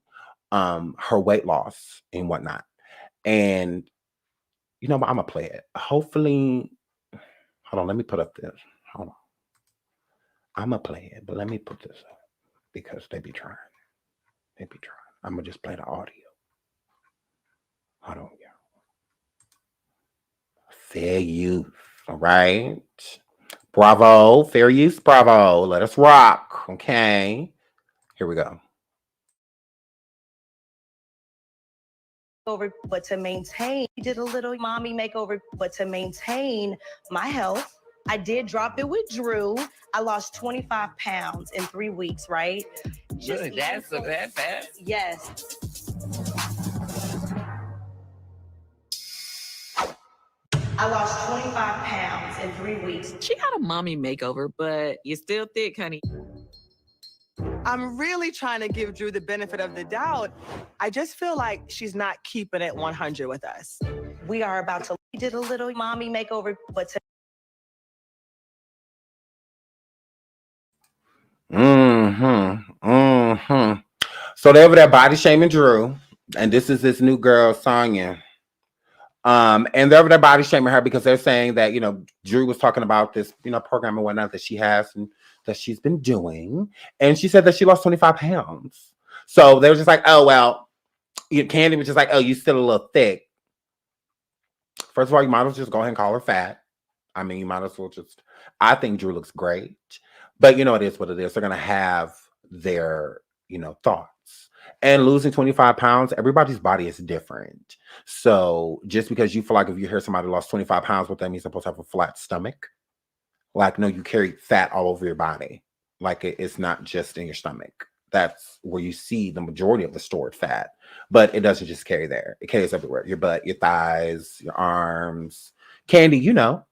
her weight loss and whatnot. And you know what? I'm gonna play it. Hopefully, hold on. Let me put up this. Hold on. I'm gonna play it, but let me put this up because they be trying. I'm gonna just play the audio. Hold on, y'all. Fair use. All right. Bravo. Fair use. Bravo. Let us rock. Okay. Here we go. But to maintain, we did a little mommy makeover, but to maintain my health, I did drop it with Drew. I lost 25 pounds in 3 weeks, right? Good, that's a bad fast. Yes. I lost 25 pounds in 3 weeks. She got a mommy makeover, but you're still thick, honey. I'm really trying to give Drew the benefit of the doubt. I just feel like she's not keeping it 100 with us. We are about to. We did a little mommy makeover, but to So they were there body shaming Drew, and this is this new girl, Sonya. And they're over there body shaming her because they're saying that, Drew was talking about this, program and whatnot that she has and that she's been doing. And she said that she lost 25 pounds. So they were just like, oh, well, Kandi was just like, oh, you still a little thick. First of all, you might as well just go ahead and call her fat. I mean, you might as well just, I think Drew looks great. But it is what it is. They're going to have their, thoughts. And losing 25 pounds, everybody's body is different. So just because you feel like if you hear somebody lost 25 pounds, what that means they're supposed to have a flat stomach. Like, no, you carry fat all over your body. Like, it's not just in your stomach. That's where you see the majority of the stored fat. But it doesn't just carry there. It carries everywhere. Your butt, your thighs, your arms. Kandi,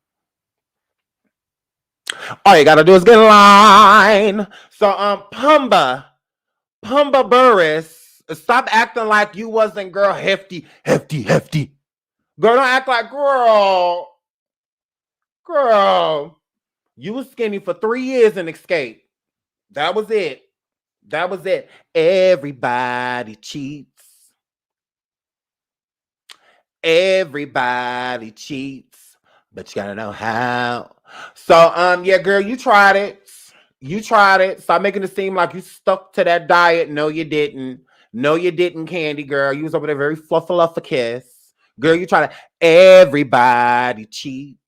all you gotta do is get in line. So, Pumba Burris, stop acting like you wasn't girl hefty. Girl, don't act like girl. You was skinny for 3 years and escaped. That was it. Everybody cheats. But you gotta know how. So, yeah, girl, you tried it. Stop making it seem like you stuck to that diet. No, you didn't. Kandi, girl. You was over there very fluffaluffa-kiss. Girl, you tried it. Everybody cheats.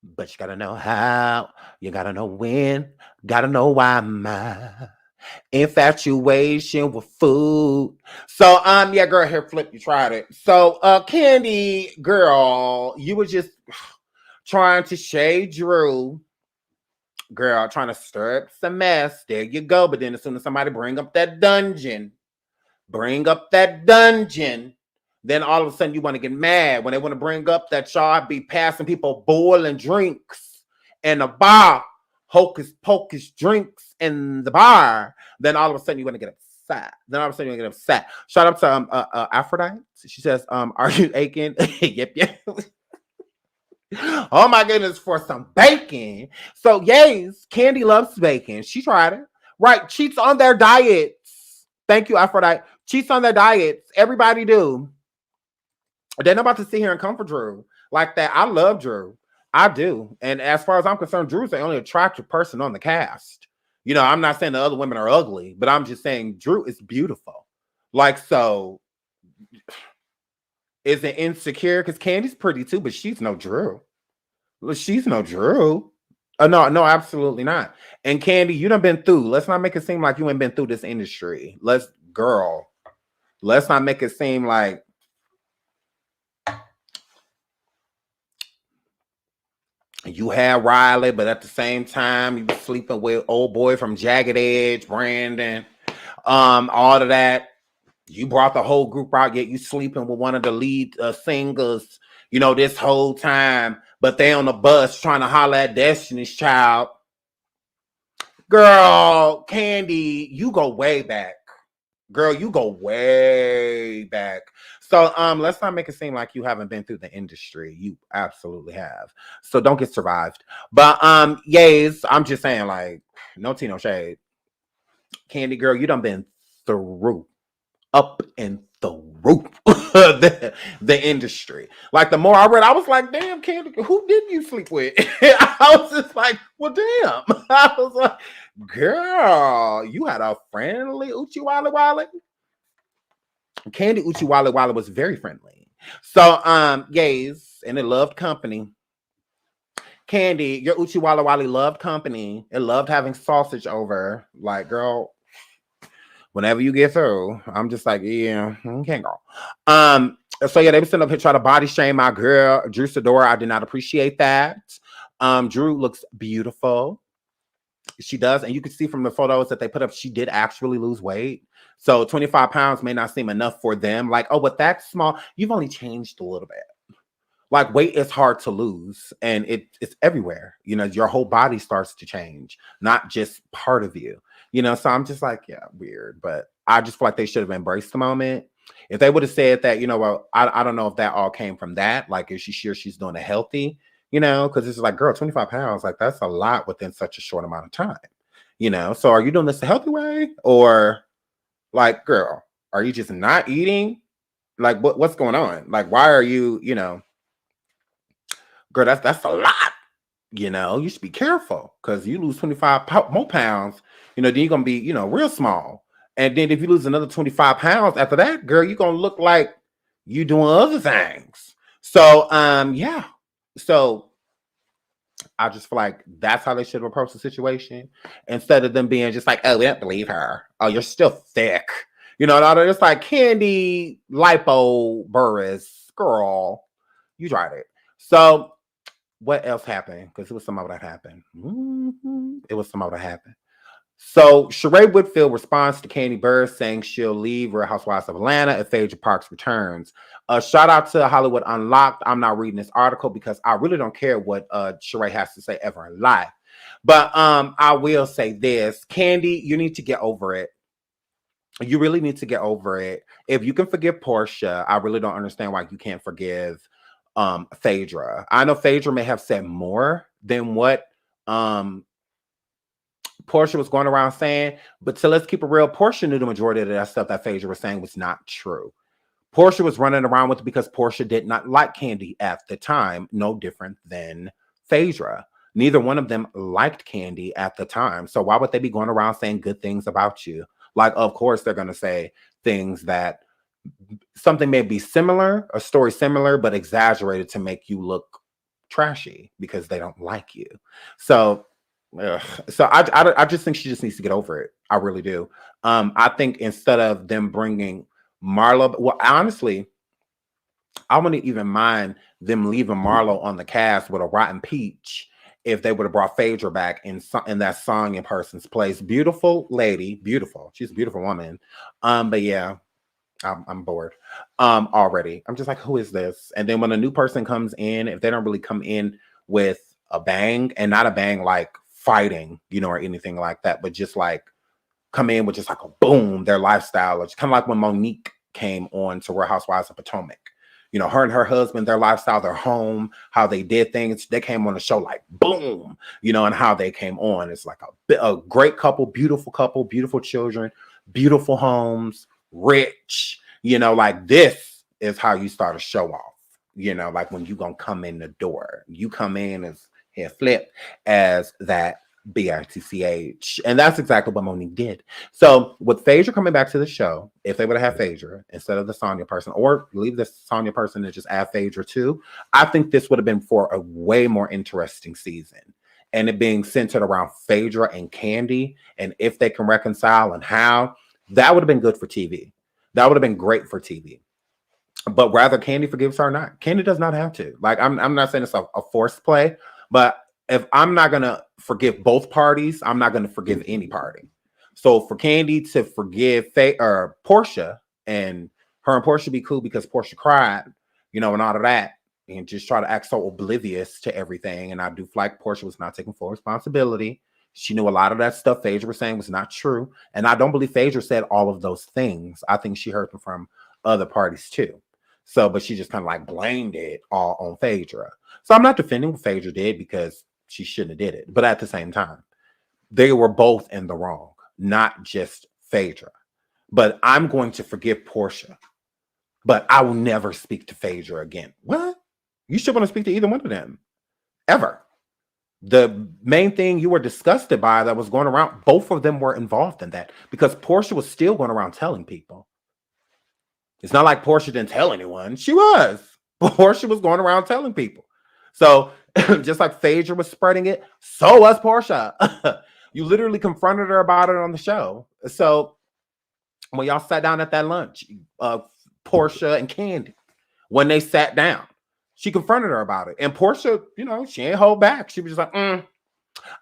But you gotta know how. You gotta know when. Gotta know why. My infatuation with food. So, yeah, girl, hair flip, you tried it. So, Kandi, girl, you were just trying to shade Drew. Girl, trying to stir up some mess. There you go. But then as soon as somebody bring up that dungeon, then all of a sudden you want to get mad. When they want to bring up that y'all be passing people boiling drinks in a bar, hocus pocus drinks in the bar, then all of a sudden you want to get upset. Shout out to Aphrodite. She says, are you aching? Yep. Oh my goodness, for some bacon. So yes, Kandi loves bacon. She tried it. Right, cheats on their diets. Thank you, Aphrodite. Cheats on their diets. Everybody do. They're not about to sit here and come for Drew like that. I love Drew. I do. And as far as I'm concerned, Drew's the only attractive person on the cast. I'm not saying the other women are ugly, but I'm just saying Drew is beautiful. Like, so is it insecure? Because Kandi's pretty too, but she's no Drew. No, absolutely not. And Kandi, you done been through. Let's not make it seem like you ain't been through this industry. Let's not make it seem like you had Riley, but at the same time, you were sleeping with old boy from Jagged Edge, Brandon, all of that. You brought the whole group out, yet you sleeping with one of the lead singers, this whole time, but they on the bus trying to holler at Destiny's Child. Girl, Kandi, you go way back. Girl, you go way back. So let's not make it seem like you haven't been through the industry. You absolutely have. So don't get survived. But yes, I'm just saying, like, no tea, no shade. Kandi, girl, you done been through. Up and through the industry. Like, the more I read, I was like, damn, Kandi, who did you sleep with? I was just like, well, damn. I was like, girl, you had a friendly Uchi Wally Wally. Kandi Uchi Wally Wally was very friendly. So, yes, and it loved company. Kandi, your Uchi Wally Wally loved company. It loved having sausage over. Like, girl, whenever you get through, I'm just like, yeah, can't go. So yeah, they were sitting up here trying to body shame my girl, Drew Sidora. I did not appreciate that. Drew looks beautiful. She does. And you can see from the photos that they put up, she did actually lose weight. So 25 pounds may not seem enough for them. Like, oh, but that's small. You've only changed a little bit. Like weight is hard to lose, and it's everywhere. You know, your whole body starts to change, not just part of you. You know, so I'm just like, yeah, weird. But I just feel like they should have embraced the moment. If they would have said that, you know, well, I don't know if that all came from that. Like, is she sure she's doing it healthy? You know, because it's like, girl, 25 pounds, like that's a lot within such a short amount of time. You know, so are you doing this the healthy way, or like, girl, are you just not eating? Like, what's going on? Like, why are you, you know? Girl, that's a lot. You know, you should be careful because you lose 25 more pounds, you know, then you're gonna be, you know, real small. And then if you lose another 25 pounds after that, girl, you're gonna look like you doing other things. So yeah. So I just feel like that's how they should have approached the situation instead of them being just like, oh, we don't believe her. Oh, you're still thick. You know, they're just like Kandi Lipo Burris, girl, you tried it. So what else happened? Because it was some of that happened. It was some of that happened. So Sheree Whitfield responds to Kandi Burris saying she'll leave Real Housewives of Atlanta if Phaedra Parks returns. Shout out to Hollywood Unlocked. I'm not reading this article because I really don't care what Sheree has to say ever in life. But I will say this. Kandi, you need to get over it. You really need to get over it. If you can forgive Portia, I really don't understand why you can't forgive Phaedra. I know Phaedra may have said more than what Portia was going around saying, but so let's keep it real. Portia knew the majority of that stuff that Phaedra was saying was not true. Portia was running around with it because Portia did not like Kandi at the time, no different than Phaedra. Neither one of them liked Kandi at the time. So why would they be going around saying good things about you? Like, of course, they're going to say things that something may be similar, a story similar, but exaggerated to make you look trashy because they don't like you. So I just think she just needs to get over it. I really do. I think instead of them bringing Marlo, well, honestly, I wouldn't even mind them leaving Marlo on the cast with a rotten peach if they would have brought Phaedra back in that song in person's place. Beautiful lady, beautiful. She's a beautiful woman. But yeah, I'm bored already. I'm just like, who is this? And then when a new person comes in, if they don't really come in with a bang, and not a bang like fighting, you know, or anything like that, but just like come in with just like a boom, their lifestyle. It's kind of like when Monique came on to Real Housewives of Potomac. You know, her and her husband, their lifestyle, their home, how they did things. They came on the show like boom, you know, and how they came on. It's like a great couple, beautiful children, beautiful homes, rich, you know, like this is how you start a show off, you know, like when you gonna come in the door. You come in as hair flip as that BITCH. And that's exactly what Monique did. So with Phaedra coming back to the show, if they would have had Phaedra instead of the Sonya person, or leave the Sonya person and just add Phaedra too, I think this would have been for a way more interesting season. And it being centered around Phaedra and Kandi, and if they can reconcile and how, that would have been good for TV. That would have been great for TV. But rather Kandi forgives her or not. Kandi does not have to. Like, I'm not saying it's a forced play, but if I'm not going to forgive both parties, I'm not going to forgive any party. So for Kandi to forgive Portia, and her and Portia be cool because Portia cried, you know, and all of that, and just try to act so oblivious to everything. And I do feel like Portia was not taking full responsibility. She knew a lot of that stuff Phaedra was saying was not true. And I don't believe Phaedra said all of those things. I think she heard them from other parties too. So, but she just kind of like blamed it all on Phaedra. So I'm not defending what Phaedra did because she shouldn't have did it. But at the same time, they were both in the wrong, not just Phaedra. But I'm going to forgive Portia, but I will never speak to Phaedra again. What? You should want to speak to either one of them, ever. The main thing you were disgusted by that was going around, both of them were involved in that because Portia was still going around telling people. It's not like Portia didn't tell anyone. She was. Portia was going around telling people. So just like Phaedra was spreading it, so was Portia. You literally confronted her about it on the show. So when y'all sat down at that lunch, Portia and Kandi, when they sat down, she confronted her about it. And Portia, you know, she ain't hold back. She was just like,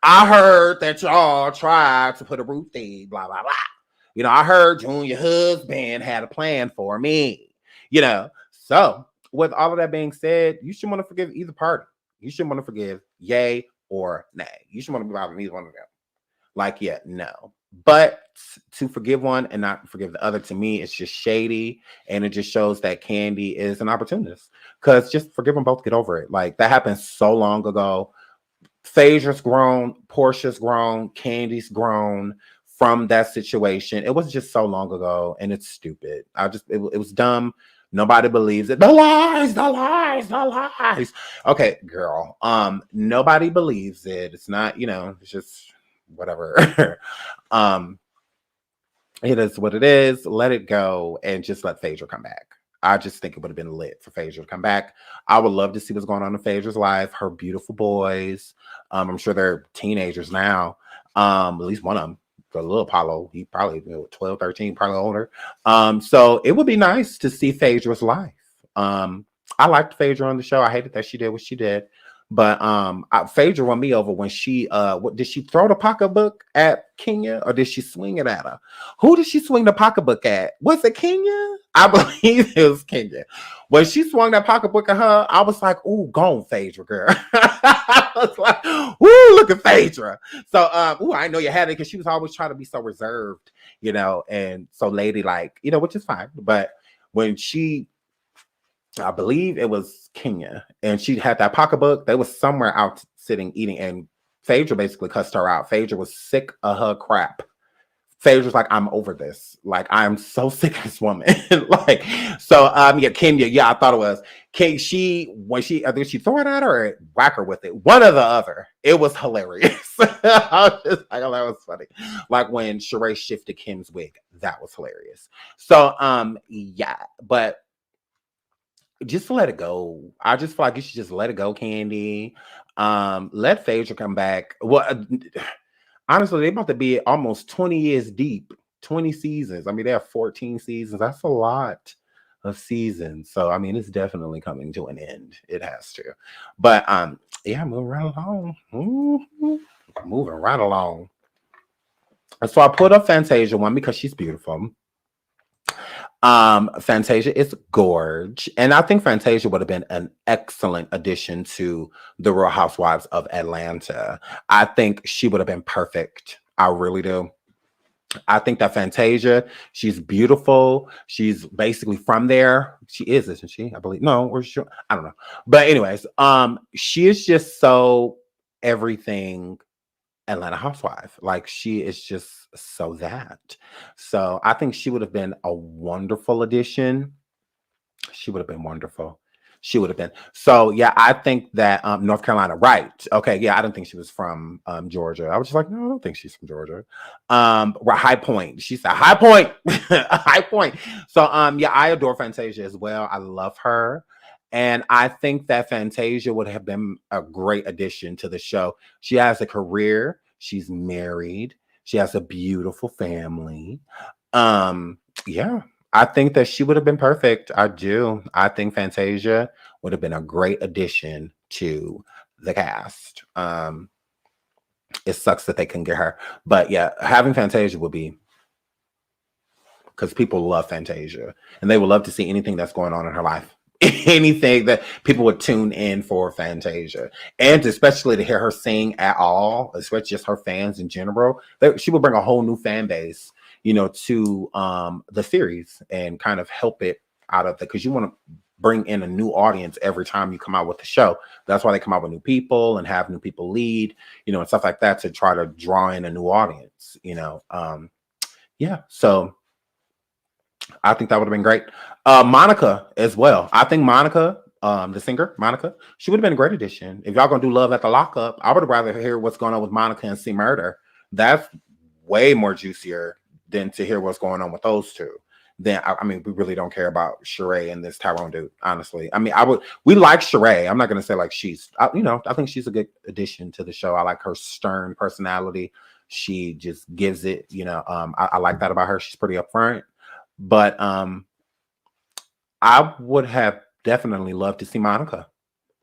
I heard that y'all tried to put a roof thing, blah, blah, blah. You know, I heard you and your husband had a plan for me, you know. So with all of that being said, you should want to forgive either party. You should want to forgive yay or nay. You should want to be bothered either one of them. Like, yeah, no. But to forgive one and not forgive the other, to me, it's just shady. And it just shows that Kandi is an opportunist. Because just forgive them both, get over it. Like, that happened so long ago. Phaedra's grown, Portia's grown, Kandi's grown from that situation. It was just so long ago, and it's stupid. It was dumb. Nobody believes it. The lies, the lies, the lies. Okay, girl. Nobody believes it. It's not, it's just whatever. It is what it is. Let it go and just let Phaedra come back. I just think it would have been lit for Phaedra to come back. I would love to see what's going on in Phaedra's life. Her beautiful boys. I'm sure they're teenagers now. At least one of them, the little Apollo, he probably 12, 13, probably older. So it would be nice to see Phaedra's life. I liked Phaedra on the show. I hated that she did what she did. But Phaedra won me over when she did she throw the pocketbook at Kenya or did she swing it at her? Who did she swing the pocketbook at? Was it Kenya? I believe it was Kenya. When she swung that pocketbook at her, I was like, "Ooh, gone, Phaedra, girl." I was like, "Ooh, look at Phaedra." So, I know you had it because she was always trying to be so reserved, and so ladylike, which is fine. But when I believe it was Kenya, and she had that pocketbook. They was somewhere out sitting eating, and Phaedra basically cussed her out. Phaedra was sick of her crap. Phaedra's like, I'm over this. Like, I'm so sick of this woman. Kenya. Yeah, I thought it was. I think she threw it at her or whack her with it. One or the other. It was hilarious. I was just like, oh, that was funny. Like when Sheree shifted Kim's wig, that was hilarious. So, yeah, but just let it go. I just feel like you should just let it go, Kandi. Let Phaedra come back. Well, honestly, they're about to be almost 20 years deep, 20 seasons. I mean, they have 14 seasons. That's a lot of seasons. So, I mean, it's definitely coming to an end. It has to. But, yeah, moving right along. Moving right along. So I put up Fantasia one because she's beautiful. Fantasia is gorge, and I think Fantasia would have been an excellent addition to the Real Housewives of Atlanta. I think she would have been perfect. I really do. I think that Fantasia, she's beautiful. She's basically from there. She is, isn't she? I believe. No, or she, I don't know. But anyways, she is just so everything Atlanta housewife. Like, she is just so that. So I think she would have been a wonderful addition. She would have been wonderful. She would have been. So yeah, I think that North Carolina, right? Okay, yeah, I didn't think she was from Georgia. I was just like, no, I don't think she's from Georgia. High Point. She said High Point, High Point. So yeah, I adore Fantasia as well. I love her. And I think that Fantasia would have been a great addition to the show. She has a career. She's married. She has a beautiful family. Yeah, I think that she would have been perfect. I do. I think Fantasia would have been a great addition to the cast. It sucks that they couldn't get her. But yeah, having Fantasia would be, because people love Fantasia. And they would love to see anything that's going on in her life. Anything that people would tune in for Fantasia, and especially to hear her sing at all, especially just her fans in general, she would bring a whole new fan base, to the series and kind of help it out of because you want to bring in a new audience every time you come out with the show. That's why they come out with new people and have new people lead, and stuff like that to try to draw in a new audience, yeah. So I think that would have been great. Monica as well. I think Monica, the singer, Monica, she would have been a great addition. If y'all gonna do Love at the Lockup, I would rather hear what's going on with Monica and C Murder. That's way more juicier than to hear what's going on with those two. Then I mean, we really don't care about Sheree and this Tyrone dude, honestly. I mean, we like Sheree. I'm not gonna say like I think she's a good addition to the show. I like her stern personality. She just gives it, I like that about her. She's pretty upfront. But I would have definitely loved to see Monica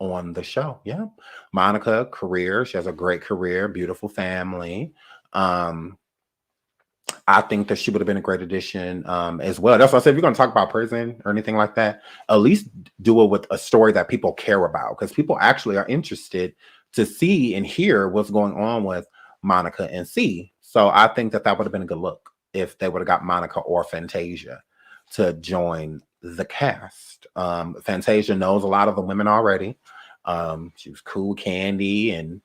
on the show. Yeah. Monica, career. She has a great career, beautiful family. I I think that she would have been a great addition as well. That's why I said, if you're going to talk about prison or anything like that, at least do it with a story that people care about, because people actually are interested to see and hear what's going on with Monica and C. So I think that would have been a good look if they would have got Monica or Fantasia to join the cast. Fantasia knows a lot of the women already. She was cool with Kandi and,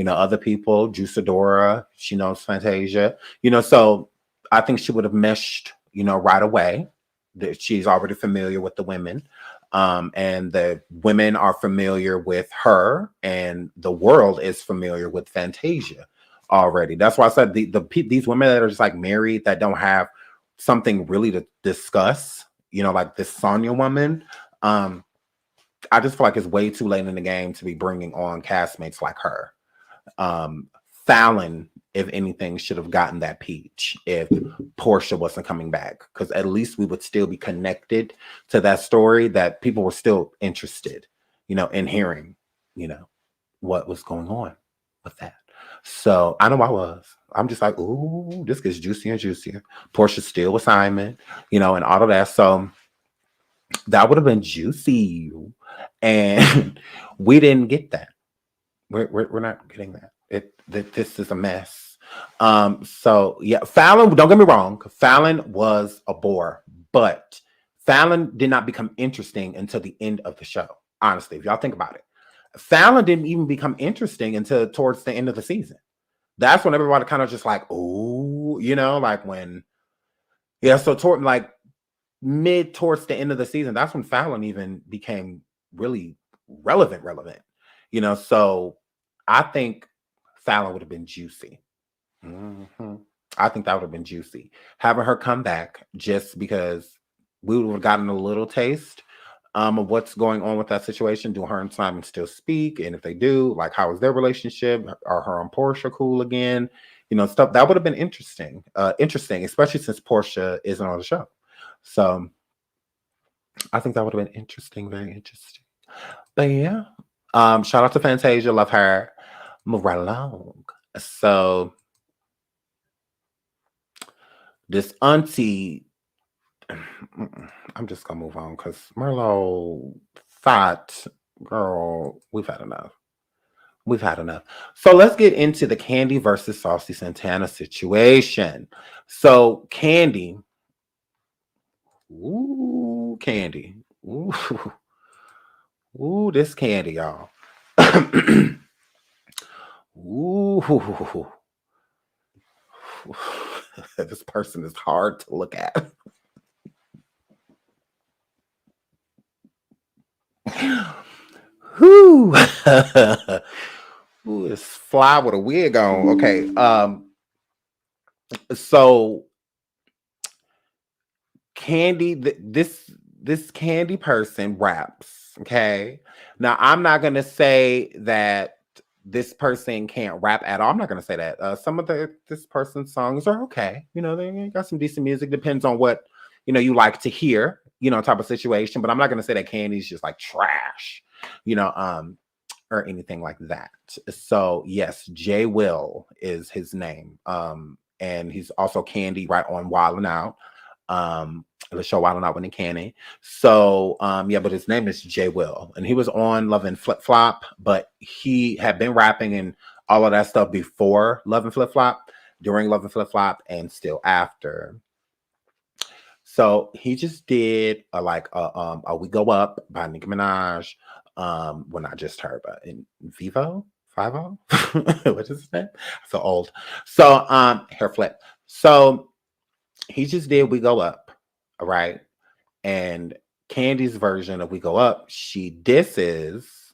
other people, Juicidora, she knows Fantasia, so I think she would have meshed, right away. That she's already familiar with the women. And the women are familiar with her, and the world is familiar with Fantasia already. That's why I said these women that are just like married, that don't have something really to discuss, like this Sonia woman. I just feel like it's way too late in the game to be bringing on castmates like her. Fallon, if anything, should have gotten that peach if Portia wasn't coming back, because at least we would still be connected to that story, that people were still interested, in hearing, what was going on with that. So I know I was. I'm just like, ooh, this gets juicier and juicier. Portia's still with Simon, and all of that. So that would have been juicy, and we didn't get that. We're not getting that. This is a mess. So yeah, Fallon, don't get me wrong, Fallon was a bore, but Fallon did not become interesting until the end of the show. Honestly, if y'all think about it, Fallon didn't even become interesting until towards the end of the season. That's when everybody kind of just like, oh, like when, yeah. So toward like towards the end of the season, that's when Fallon even became really relevant. So I think Fallon would have been juicy. I think that would have been juicy. Having her come back, just because we would have gotten a little taste of what's going on with that situation. Do her and Simon still speak? And if they do, like, how is their relationship? Are her and Portia cool again? Stuff that would have been interesting. Especially since Portia isn't on the show. So I think that would have been interesting, very interesting. But yeah, shout out to Fantasia, love her. Move right along. So this auntie, I'm just gonna move on because Merlot thought, girl, we've had enough. So let's get into the Kandi versus Saucy Santana situation. So Kandi, Kandi, this Kandi, y'all. Ooh, this person is hard to look at. Ooh, this fly with a wig on. Okay, so Kandi, this Kandi person raps. Okay, now I'm not gonna say that this person can't rap at all. I'm not gonna say that. Some of this person's songs are okay. They got some decent music. Depends on what you like to hear. Type of situation. But I'm not gonna say that Kandi's just like trash. Or anything like that. So yes, Jay Will is his name. And he's also Kandi right on Wild 'N Out. The show Wild 'N Out with Kandi. So yeah, but his name is Jay Will, and he was on Love and Flip Flop, but he had been rapping and all of that stuff before Love and Flip Flop, during Love and Flip Flop, and still after. So he just did a We Go Up by Nicki Minaj. Well, not just her, but in Vivo 50. What is his name? So old. So hair flip. So he just did We Go Up. All right. And Kandi's version of We Go Up, she disses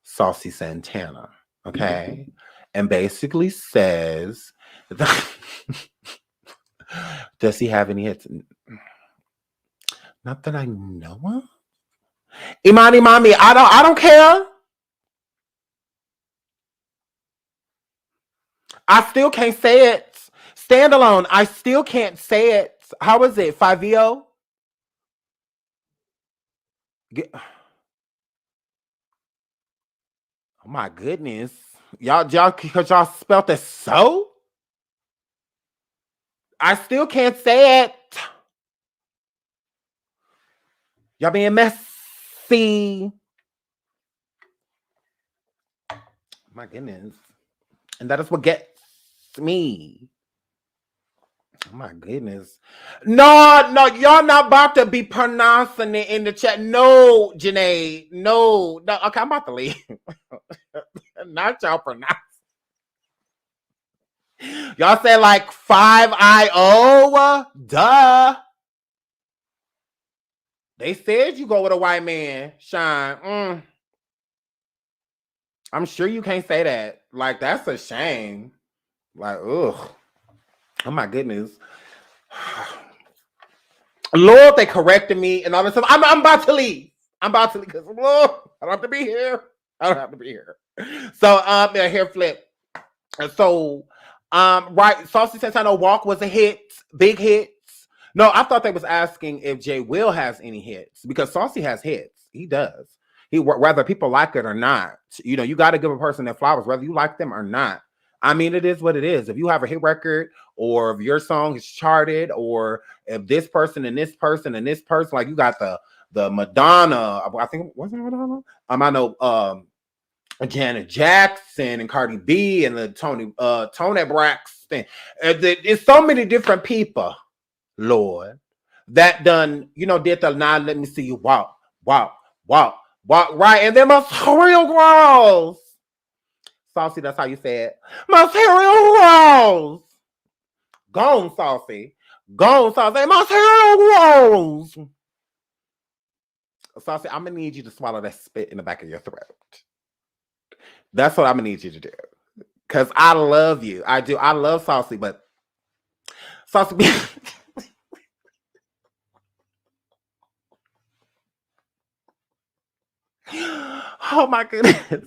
Saucy Santana. Okay. And basically says, does he have any hits? Not that I know of. Imani Mommy, I don't care. I still can't say it. Standalone, I still can't say it. How is it? 50? Oh my goodness. Y'all spelled it so? I still can't say it. Y'all being messy. My goodness. And that is what gets me. Oh my goodness. No, y'all not about to be pronouncing it in the chat. No, Janae. No. Okay, I'm about to leave. Not y'all pronounce. Y'all say like 5-I-O? Duh. They said you go with a white man, Sean. I'm sure you can't say that. Like, that's a shame. Like, ugh. Oh my goodness. Lord, they corrected me and all this stuff. I'm about to leave. I'm about to leave because Lord, I don't have to be here. I don't have to be here. So yeah, hair flip. So right, Saucy Santana Walk was a hit, big hits. No, I thought they was asking if Jay Will has any hits because Saucy has hits. He does. Whether people like it or not. You know, you got to give a person their flowers, whether you like them or not. I mean, it is what it is. If you have a hit record, or if your song is charted, or if this person and this person and this person, like you got the Madonna, I think wasn't it Madonna? I know Janet Jackson and Cardi B and the Tony Braxton. It's so many different people, Lord, that done, you know, did the now let me see you walk, right, and then material girls. Saucy, that's how you say it. Material girls. Gone, Saucy. Gone, Saucy. Material girls. Saucy, I'm gonna need you to swallow that spit in the back of your throat. That's what I'm gonna need you to do. Cause I love you. I do. I love Saucy, but Saucy. Oh my goodness.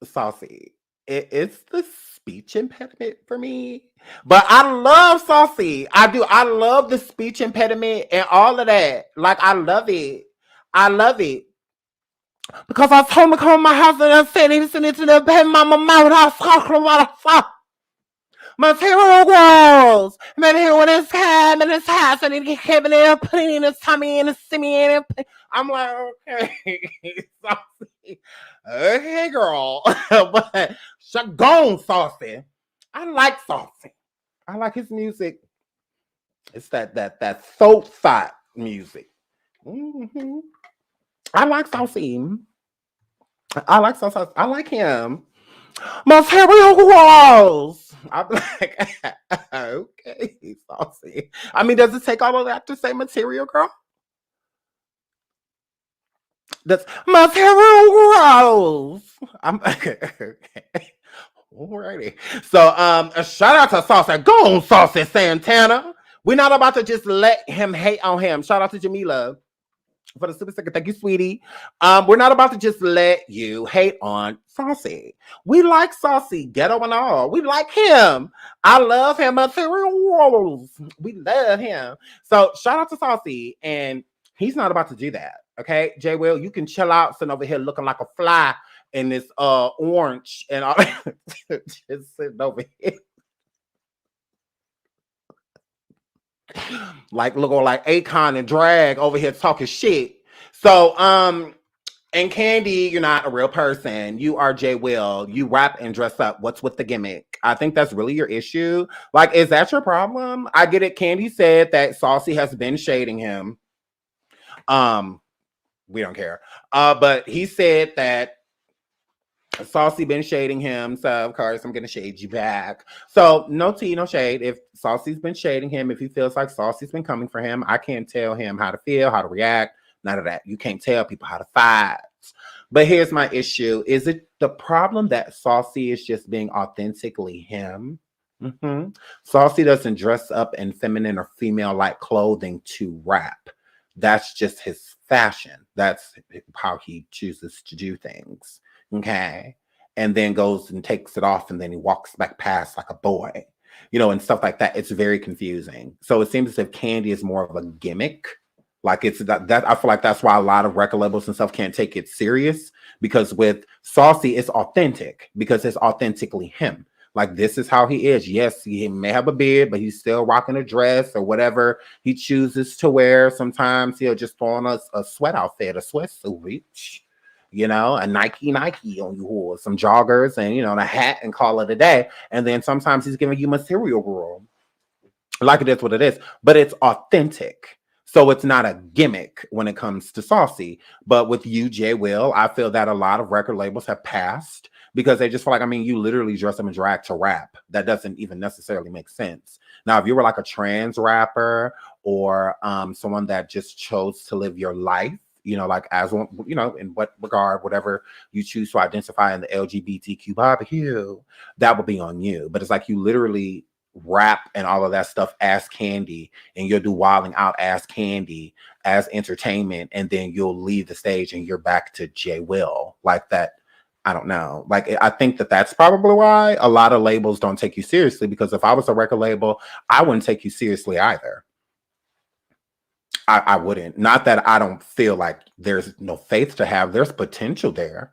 Saucy. It's the speech impediment for me. But I love Saucy. I do. I love the speech impediment and all of that. Like, I love it. I love it. Because I told him to come to my house and I said he was sitting to the bed, my mouth, I was talking about a material girls. Man, here with his cab and his house, and he came in there, putting in his tummy and his simmy in it. I'm like, okay, Saucy. Okay, girl. But gone, Saucy. I like Saucy. I like his music. It's that soul thought music. Mm-hmm. I like Saucy. I like Saucy. I like him. Material girls. I'm like, okay, Saucy. I mean, does it take all of that to say material girl? That's material girls. I'm okay. Alrighty. So a shout out to Saucy. Go on, Saucy Santana. We're not about to just let him hate on him. Shout out to Jamila for the super sticker. Thank you, sweetie. We're not about to just let you hate on Saucy. We like Saucy, ghetto and all. We like him. I love him. We love him. So shout out to Saucy, and he's not about to do that. Okay, Jay Will, you can chill out, sitting over here looking like a fly in this orange and all. Just sitting over here. Like looking like Akon and Drag over here talking shit. So and Kandi, you're not a real person. You are Jay Will. You rap and dress up. What's with the gimmick? I think that's really your issue. Like, is that your problem? I get it. Kandi said that Saucy has been shading him. We don't care. But he said that Saucy been shading him, so of course I'm gonna shade you back. So no tea, no shade. If Saucy's been shading him, if he feels like Saucy's been coming for him, I can't tell him how to feel, how to react, none of that. You can't tell people how to fight. But here's my issue. Is it the problem that Saucy is just being authentically him? Mm-hmm. Saucy doesn't dress up in feminine or female-like clothing to rap. That's just his fashion. That's how he chooses to do things. Okay. And then goes and takes it off, and then he walks back past like a boy, you know, and stuff like that. It's very confusing. So it seems as if Kandi is more of a gimmick. Like it's that I feel like that's why a lot of record labels and stuff can't take it serious, because with Saucy, it's authentic because it's authentically him. Like, this is how he is. Yes, he may have a beard, but he's still rocking a dress or whatever he chooses to wear. Sometimes he'll just throw on a sweat outfit, a sweatsuit, a Nike on you, or some joggers and, and a hat, and call it a day. And then sometimes he's giving you material girl. Like, it is what it is, but it's authentic. So it's not a gimmick when it comes to Saucy. But with you, Jay Will, I feel that a lot of record labels have passed because they just feel like, you literally dress them in drag to rap. That doesn't even necessarily make sense. Now, if you were like a trans rapper or someone that just chose to live your life, like as one, in what regard, whatever you choose to identify in the LGBTQ barbecue, that would be on you. But it's like you literally rap and all of that stuff as Kandi, and you'll do Wilding Out as Kandi, as entertainment, and then you'll leave the stage and you're back to Jay Will. Like that, I don't know. Like, I think that that's probably why a lot of labels don't take you seriously, because if I was a record label, I wouldn't take you seriously either. I wouldn't. Not that I don't feel like there's no faith to have. There's potential there.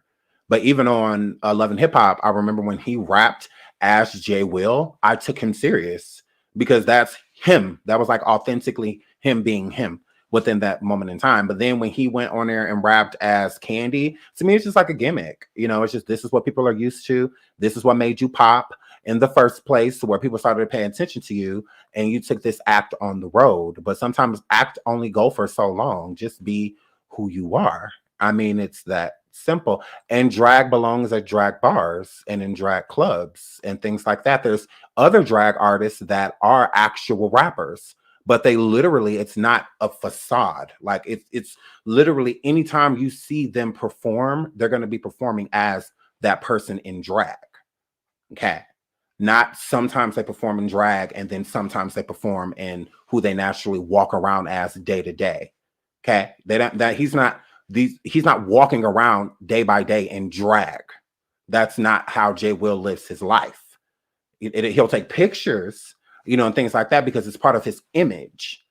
But even on Love and Hip Hop, I remember when he rapped as Jay Will, I took him serious because that's him. That was like authentically him being him within that moment in time. But then when he went on there and rapped as Kandi, to me, it's just like a gimmick. It's just, this is what people are used to. This is what made you pop in the first place, where people started paying attention to you, and you took this act on the road. But sometimes act only go for so long. Just be who you are. It's that simple. And drag belongs at drag bars and in drag clubs and things like that. There's other drag artists that are actual rappers, but they literally, it's not a facade. Like, it's literally, anytime you see them perform, they're going to be performing as that person in drag. Okay. Not sometimes they perform in drag and then sometimes they perform in who they naturally walk around as day to day. Okay. He's not walking around day by day in drag. That's not how Jay Will lives his life. He'll take pictures, and things like that because it's part of his image.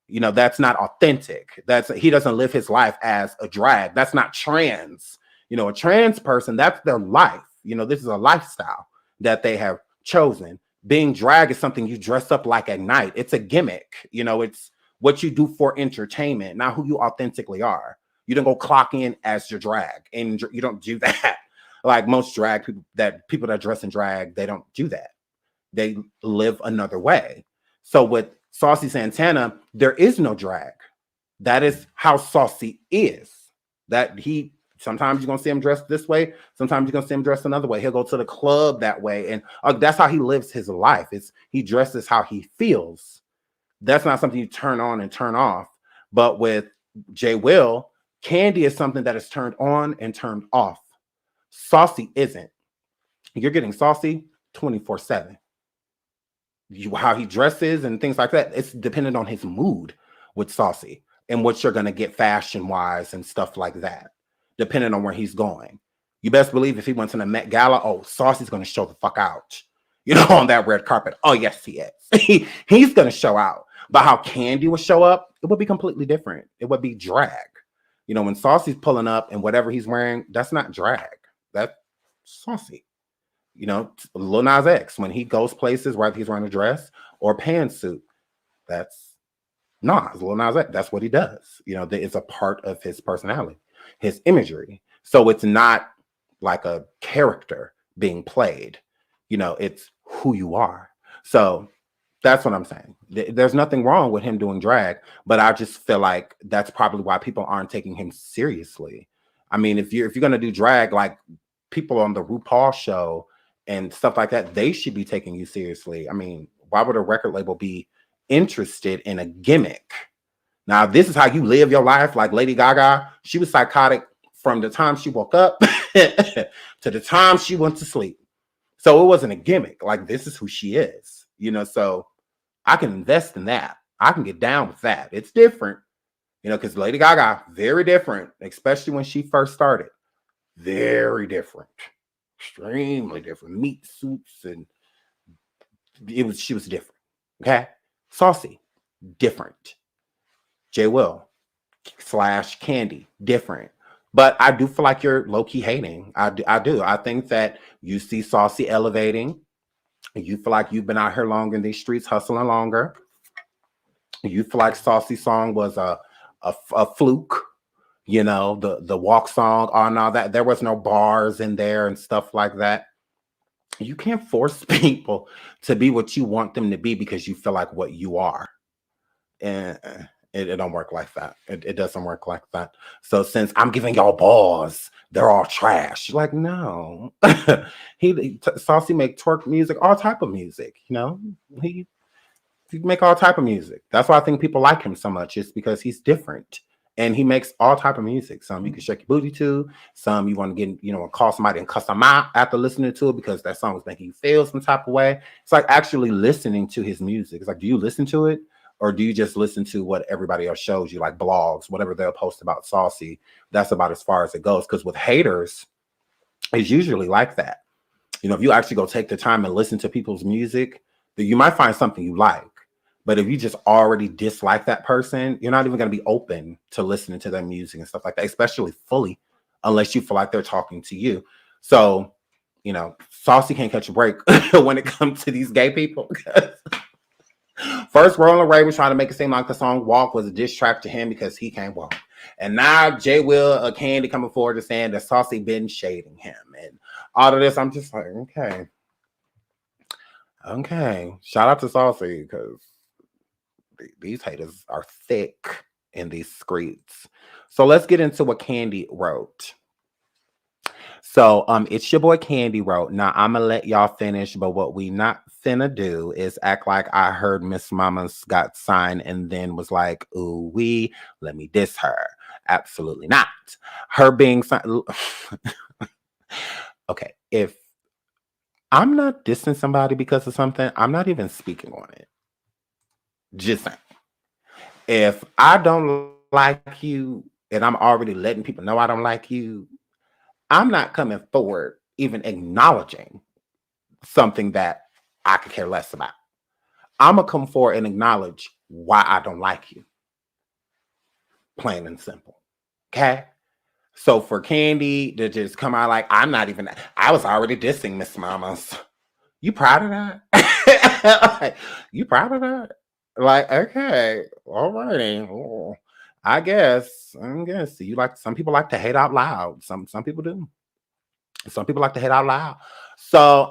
That's not authentic. He doesn't live his life as a drag. That's not trans. A trans person, that's their life. This is a lifestyle that they have chosen. Being drag is something you dress up like at night. It's a gimmick. It's what you do for entertainment, not who you authentically are. You don't go clock in as your drag, and you don't do that. Like most drag people that dress in drag, they don't do that. They live another way. So with Saucy Santana, there is no drag. That is how Saucy is. Sometimes you're going to see him dressed this way. Sometimes you're going to see him dressed another way. He'll go to the club that way. And that's how he lives his life. He dresses how he feels. That's not something you turn on and turn off. But with Jay Will, Kandi is something that is turned on and turned off. Saucy isn't. You're getting Saucy 24/7. How he dresses and things like that, it's dependent on his mood with Saucy and what you're going to get fashion-wise and stuff like that, depending on where he's going. You best believe if he went to the Met Gala, Saucy's going to show the fuck out, on that red carpet. Oh, yes, he is. He's going to show out. But how Kandi would show up, it would be completely different. It would be drag. When Saucy's pulling up and whatever he's wearing, that's not drag. That's Saucy. Lil Nas X, when he goes places, whether he's wearing a dress or pantsuit, that's Nas, Lil Nas X. That's what he does. It's a part of his personality, his imagery. So it's not like a character being played. It's who you are. So that's what I'm saying. There's nothing wrong with him doing drag, but I just feel like that's probably why people aren't taking him seriously. If you're going to do drag, like people on the RuPaul show and stuff like that, they should be taking you seriously. Why would a record label be interested in a gimmick? Now, this is how you live your life. Like Lady Gaga, she was psychotic from the time she woke up to the time she went to sleep. So it wasn't a gimmick. Like, this is who she is, so I can invest in that. I can get down with that. It's different, because Lady Gaga, very different, especially when she first started. Very different. Extremely different. Meat suits, and she was different. Okay. Saucy, different. Jay Will / Kandi, different. But I do feel like you're low-key hating. I do. I think that you see Saucy elevating You feel like you've been out here longer in these streets, hustling longer. You feel like Saucy song was a fluke, you know, the walk song, on all that. There was no bars in there and stuff like that. You can't force people to be what you want them to be because you feel like what you are. And it don't work like that. It doesn't work like that. So since I'm giving y'all bars, they're all trash. Like, no. Saucy make twerk music, all type of music, you know. He make all type of music. That's why I think people like him so much. It's because he's different. And he makes all type of music. Some you can shake your booty to. Some you want to get, you know, call somebody and cuss them out after listening to it because that song is making you feel some type of way. It's like actually listening to his music. It's like, do you listen to it? Or do you just listen to what everybody else shows you, like blogs, whatever they'll post about Saucy? That's about as far as it goes. Because with haters, it's usually like that. You know, if you actually go take the time and listen to people's music, then you might find something you like. But if you just already dislike that person, you're not even going to be open to listening to their music and stuff like that, especially fully, unless you feel like they're talking to you. So, you know, Saucy can't catch a break when it comes to these gay people. First, Roland Ray was trying to make it seem like the song Walk was a diss track to him because he can't walk. And now Jay Will, Kandi coming forward and saying that Saucy been shading him. And all of this, I'm just like, okay. Okay. Shout out to Saucy because these haters are thick in these streets. So let's get into what Kandi wrote. So it's your boy Kandi wrote. Now I'm gonna let y'all finish, but what we not finna do is act like I heard Miss Mama's got signed and then was like, ooh wee, let me diss her. Absolutely not. Her being signed. Okay, if I'm not dissing somebody because of something, I'm not even speaking on it. Just saying. If I don't like you and I'm already letting people know I don't like you, I'm not coming forward even acknowledging something that I could care less about. I'm going to come forward and acknowledge why I don't like you. Plain and simple. Okay? So for Kandi to just come out like, I was already dissing Miss Mamas. You proud of that? You proud of that? Like, okay, all righty. Oh, I guess. You like, some people like to hate out loud. Some people do. Some people like to hate out loud. So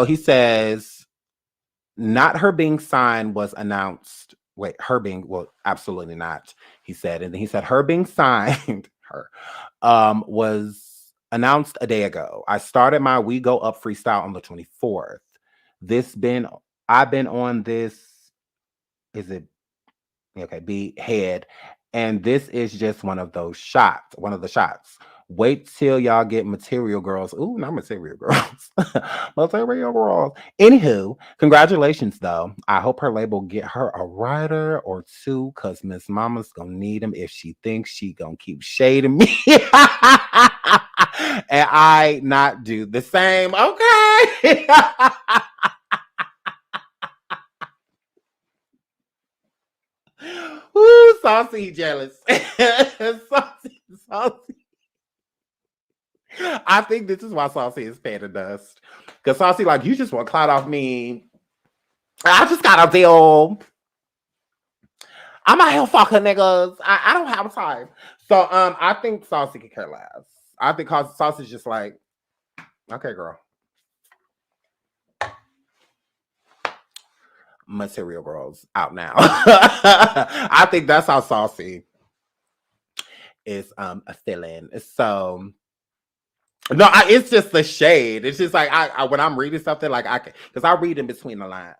he says, not her being signed was announced. Wait, her being, well, absolutely not. He said, and then he said her being signed, was announced a day ago. I started my We Go Up freestyle on the 24th. I've been on this. Is it okay? Be head, and this is just one of the shots. Wait till y'all get Material Girls. Ooh, not Material Girls. Material Girls. Anywho, congratulations though. I hope her label get her a writer or two, cause Miss Mama's gonna need him if she thinks she gonna keep shading me. And I not do the same. Okay. Ooh, Saucy jealous. Saucy. I think this is why Saucy is paying the dust. Because Saucy, like, you just want clout off me. I just got a deal. I'm out here fucking niggas. I don't have time. So I think Saucy could care less. I think Saucy's just like, okay, girl. Material Girls out now. I think that's how Saucy is feeling. So no, it's just the shade. It's just like I when I'm reading something, like because I read in between the lines.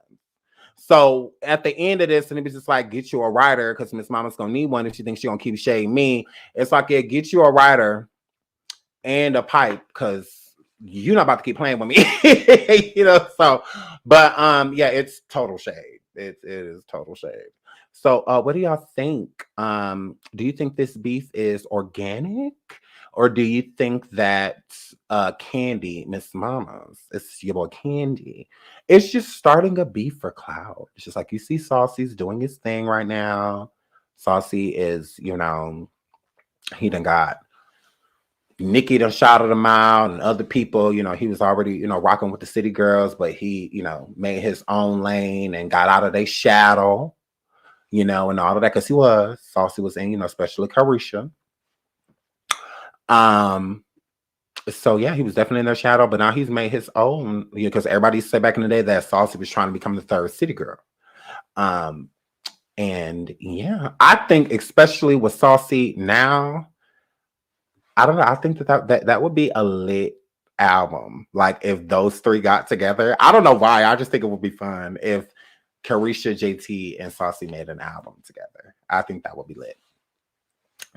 So at the end of this, and it was just like, get you a writer because Miss Mama's gonna need one if she thinks she's gonna keep shading me. It's like, yeah, get you a writer and a pipe because you're not about to keep playing with me. You know, so but yeah, it's total shade. It is total shade. So what do y'all think? Do you think this beef is organic? Or do you think that Kandi, Miss Mama's, it's your boy Kandi, it's just starting a beef for clout? It's just like, you see Saucy's doing his thing right now. Saucy is, you know, he done got Nikki done shouted him out, and other people, he was already, rocking with the city girls, but he, made his own lane and got out of their shadow, and all of that, because Saucy was in, especially Carisha. So yeah, he was definitely in their shadow, but now he's made his own, because everybody said back in the day that Saucy was trying to become the third city girl. And yeah, I think especially with Saucy now, I don't know. I think that would be a lit album. Like if those three got together. I don't know why. I just think it would be fun if Carisha, JT, and Saucy made an album together. I think that would be lit.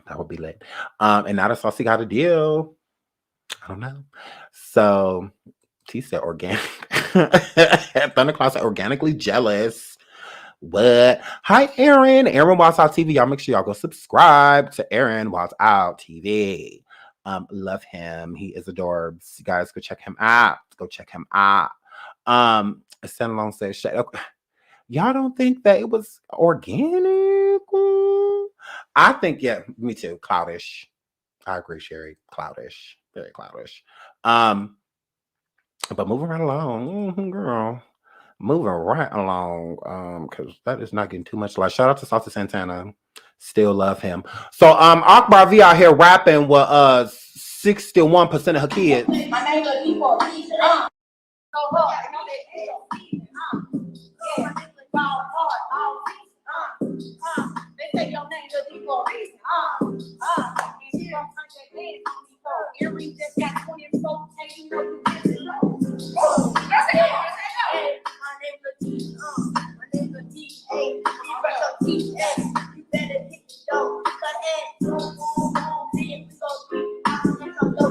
That would be lit. And now that Saucy got a deal, I don't know. So T said organic. Thundercloud said organically jealous. What? Hi, Aaron. Aaron Wilds Out TV. Y'all make sure y'all go subscribe to Aaron Wilds Out TV. Love him. He is adorbs. You guys go check him out. Go check him out. Stanalone says, y'all don't think that it was organic? I think, yeah, me too. Cloudish. I agree, Sherry. Cloudish. Very cloudish. But moving right along, girl. Moving right along, because that is not getting too much love. Shout out to Saucy Santana. Still love him. So Akbar V out here rapping with 61% of her kids. My name is Equal. They say your name is Equal. Earrings just got 24 taking up my name is D. Hey, you brush your teeth. Hey, you better hit the door. Cut head. Boom, boom, boom. Then we go through. I'm gonna go.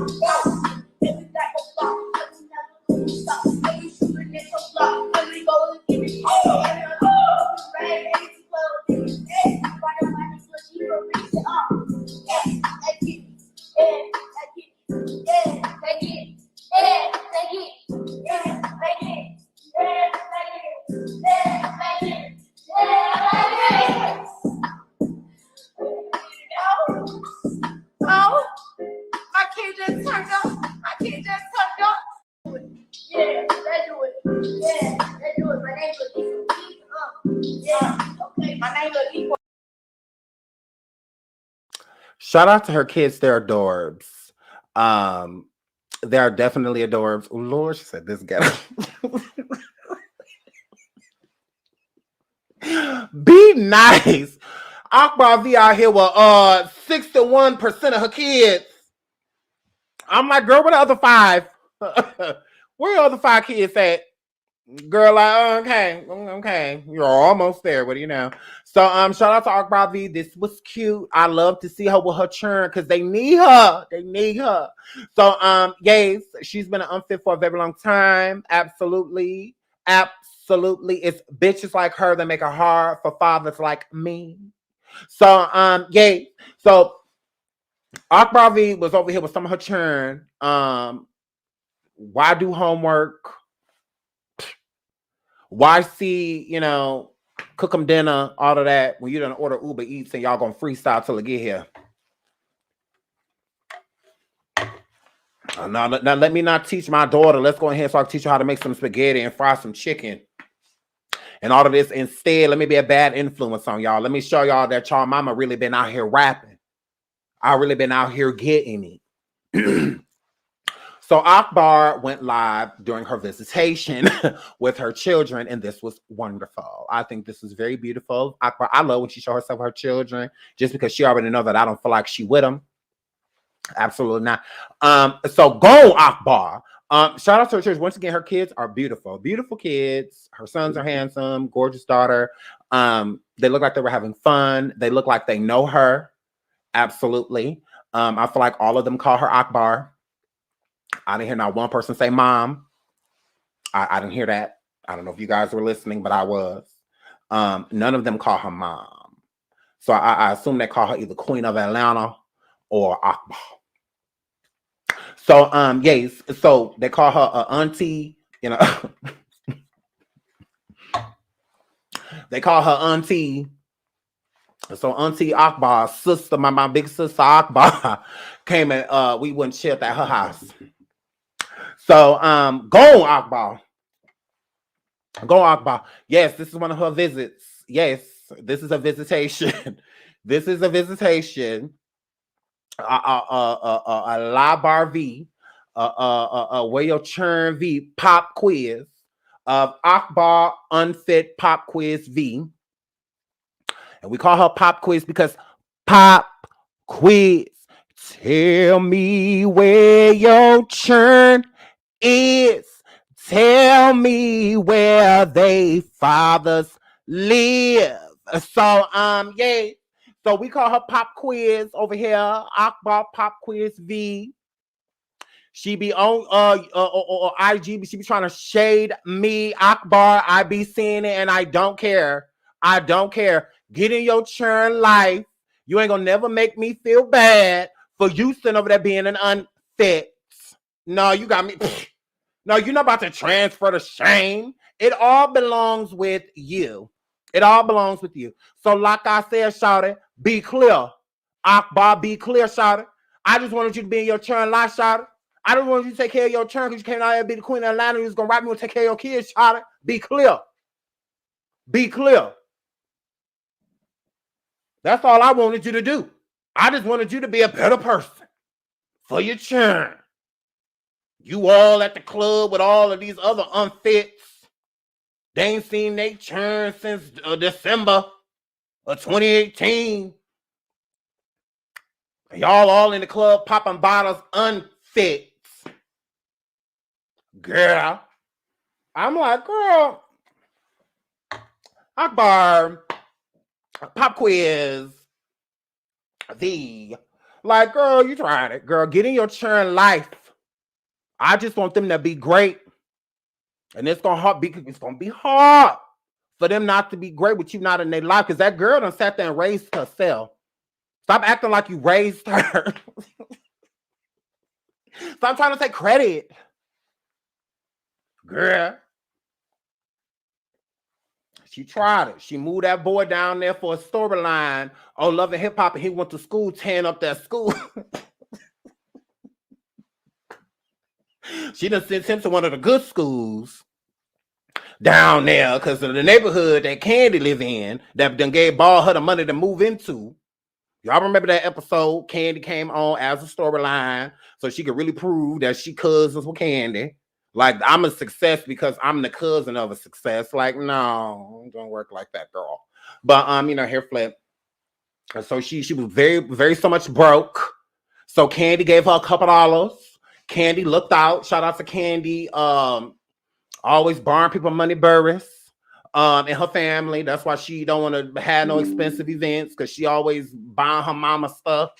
Then we back up. Then we never stop. Then we shooting it so block. Then we go and give it. Oh, right. Hey, why the money was you reach it up? Yeah, take it. Yeah, take it. Yeah, take it. Yeah, take it. Yeah, take it. Yeah, take it. Yeah, take it. Oh, my kid just turned up. Yeah, they do it. Yeah, they do it. My name is Equal. Yeah, okay. My name is Equal. Shout out to her kids. They're adorbs. They are definitely adorbs. Oh, Lord, she said this guy. Be nice. Akbar V out here with 61% of her kids. I'm like, girl, where the other 5? Where the other 5 kids at? Girl, like, okay, you're almost there. What do you know? So, shout out to Akbar V. This was cute. I love to see her with her churn because they need her. So, yes, she's been unfit for a very long time. Absolutely. It's bitches like her that make it hard for fathers like me. So, yay. So, Akbar V was over here with some of her churn. Why do homework? Why see, cook them dinner, all of that, when you done order Uber Eats and y'all gonna freestyle till it get here? Now, let me not teach my daughter. Let's go ahead so I can teach her how to make some spaghetti and fry some chicken. And all of this. Instead, let me be a bad influence on y'all. Let me show y'all that y'all mama really been out here rapping. I really been out here getting it. So Akbar went live during her visitation with her children, and this was wonderful. I think this is very beautiful. Akbar, I love when she shows herself her children, just because she already know that I don't feel like she with them. Absolutely not. So go Akbar. Shout out to her church. Once again, her kids are beautiful. Beautiful kids. Her sons are handsome, gorgeous daughter. They look like they were having fun. They look like they know her. Absolutely. I feel like all of them call her Akbar. I didn't hear not one person say mom. I didn't hear that. I don't know if you guys were listening, but I was. None of them call her mom. So I assume they call her either Queen of Atlanta or Akbar. So, yes. So they call her auntie, they call her auntie So Auntie Akbar's sister, my big sister Akbar, came and we went and chilled at her house. So go on Akbar. Go on Akbar. Yes, this is one of her visits. Yes, this is a visitation. This is a visitation. A La Bar V, where your churn V pop quiz of Akbar Unfit Pop Quiz V. And we call her Pop Quiz because Pop Quiz. Tell me where your churn is. Tell me where they fathers live. So yeah. So we call her Pop Quiz over here. Akbar Pop Quiz V. She be on IG, but she be trying to shade me, Akbar. I be seeing it and I don't care. I don't care. Get in your churn life. You ain't gonna never make me feel bad for you sitting over there being an unfit. No, you got me. No, you're not about to transfer the shame. It all belongs with you. It all belongs with you. So like I said, shawty, be clear. Akbar, be clear, shawty. I just wanted you to be in your churn life, shawty. I don't want you to take care of your churn because you came out here to be the queen of Atlanta. You was going to write me and take care of your kids, shawty. Be clear. Be clear. That's all I wanted you to do. I just wanted you to be a better person for your churn. You all at the club with all of these other unfits. They ain't seen they churn since December of 2018. Y'all all in the club popping bottles unfit. Girl. I'm like, girl. Akbar. Pop Quiz. Like, girl, you tried it. Girl, get in your churn life. I just want them to be great. And it's gonna be hard for them not to be great with you not in their life. Because that girl done sat there and raised herself. Stop acting like you raised her. Stop trying to take credit. Girl. She tried it. She moved that boy down there for a storyline on Love and Hip Hop, and he went to school tearing up that school. She done sent him to one of the good schools down there because of the neighborhood that Kandi live in that done gave Ball her the money to move into. Y'all remember that episode? Kandi came on as a storyline so she could really prove that she cousins with Kandi. Like, I'm a success because I'm the cousin of a success. Like, no, it don't work like that, girl. But, hair flip. So she was very, very so much broke. So Kandi gave her a couple dollars. Kandi looked out. Shout out to Kandi. Always borrowing people money, Burris. And her family. That's why she don't want to have no expensive events because she always buying her mama stuff.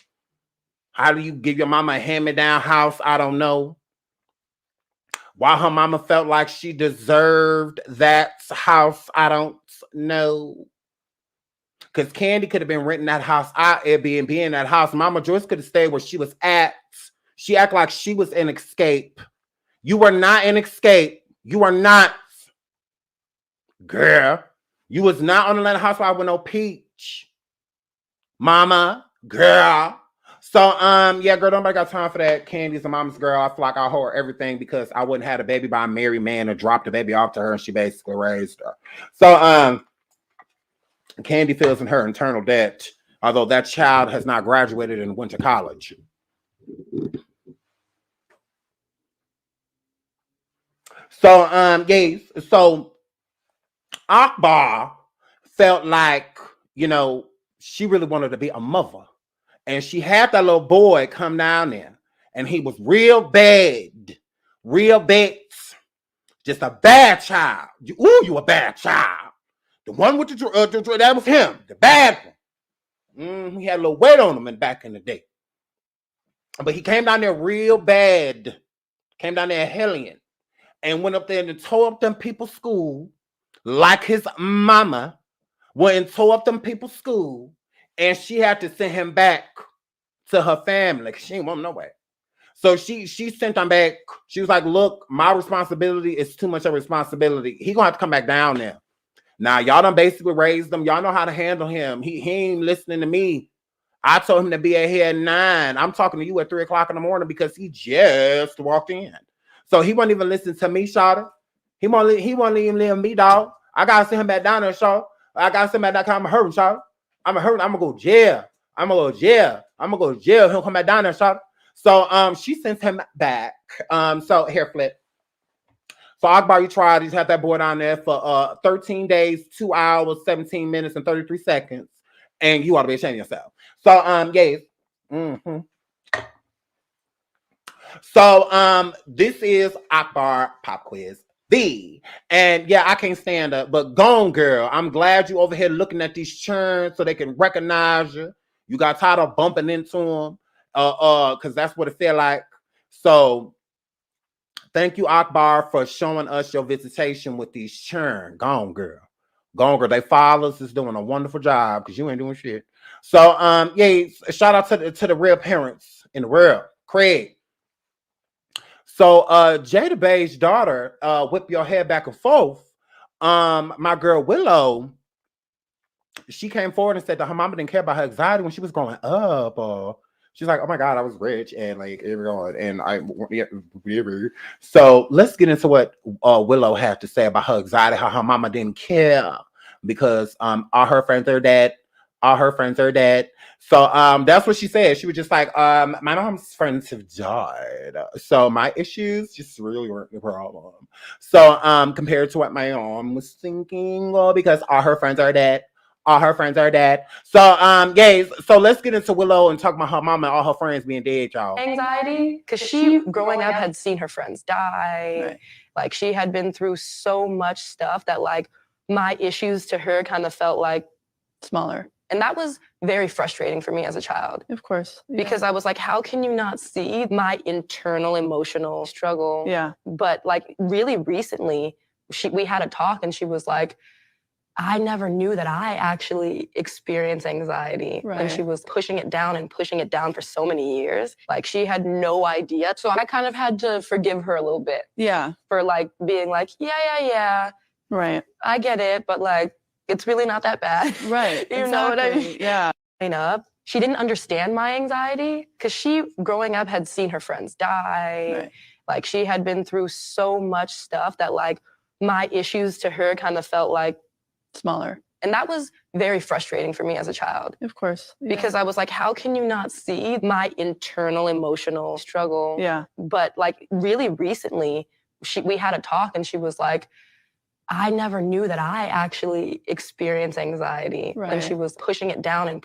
How do you give your mama a hand-me-down house? I don't know. Why her mama felt like she deserved that house, I don't know. Because Kandi could have been renting that house out, Airbnb in that house. Mama Joyce could have stayed where she was at. She acted like she was in Escape. You were not in Escape. You are not. Girl, you was not on Atlanta Housewives with no peach. Mama, girl. So, yeah, girl, nobody got time for that. Kandi's a mama's girl. I feel like I hold everything because I wouldn't have a baby by a married man or dropped the baby off to her and she basically raised her. So, Kandi feels in her internal debt, although that child has not graduated and went to college. So, yes, so Akbar felt like, she really wanted to be a mother. And she had that little boy come down there. And he was real bad. Real bad. Just a bad child. You a bad child. The one with the that was him. The bad one. He had a little weight on him back in the day. But he came down there real bad. Came down there hellion. And went up there and tore up them people's school. Like his mama. Went and tore up them people's school. And she had to send him back to her family. She didn't want him nowhere. So she sent him back. She was like, look, my responsibility is too much of a responsibility. He gonna have to come back down there. Now, y'all done basically raised him. Y'all know how to handle him. He ain't listening to me. I told him to be at here at 9. I'm talking to you at 3 o'clock in the morning because he just walked in. So he won't even listen to me, Shawty. He won't even leave me, dog. I gotta send him back down there, Shaw. I gotta send him back down. I'm hurting, Shaw. I'm hurting. I'm gonna go jail. I'm gonna go to jail. He'll come back down there, Shaw. So she sends him back. So here, Flip. So Akbar, you tried. You had that boy down there for 13 days, 2 hours, 17 minutes, and 33 seconds. And you ought to be ashamed of yourself. So yes. Mm-hmm. So this is Akbar Pop Quiz B. And yeah, I can't stand up, but gone, girl. I'm glad you over here looking at these churns so they can recognize you. You got tired of bumping into them. Because that's what it felt like. So thank you, Akbar, for showing us your visitation with these churn. Gone, girl. Gone, girl. They fathers is doing a wonderful job because you ain't doing shit. So yeah, shout out to the real parents in the world. Craig. So Jada Bay's daughter, whip your head back and forth. My girl Willow, she came forward and said that her mama didn't care about her anxiety when she was growing up. She's like, oh my God, I was rich and like everyone, and so let's get into what Willow had to say about her anxiety, how her mama didn't care because all her friends are dead. So that's what she said. She was just like, my mom's friends have died. So my issues just really weren't the problem. So compared to what my mom was thinking, because all her friends are dead. So guys, so let's get into Willow and talk about her mama and all her friends being dead, y'all. Anxiety, because she growing up had seen her friends die. Right. Like she had been through so much stuff that like my issues to her kind of felt like Smaller. And that was very frustrating for me as a child. Of course. Yeah. Because I was like, how can you not see my internal emotional struggle? Yeah. But like really recently, we had a talk and she was like, I never knew that I actually experience anxiety. Right. And she was pushing it down for so many years. Like she had no idea. So I kind of had to forgive her a little bit. Yeah. For like being like, yeah. Right. I get it, but like, it's really not that bad. Right. You know what I mean? Yeah. Up. She didn't understand my anxiety because she, growing up, had seen her friends die. Right. Like she had been through so much stuff that like my issues to her kind of felt like Smaller. And that was very frustrating for me as a child. Of course. Yeah. Because I was like, how can you not see my internal emotional struggle? Yeah. But like really recently, we had a talk and she was like, I never knew that I actually experience anxiety. Right. And she was pushing it down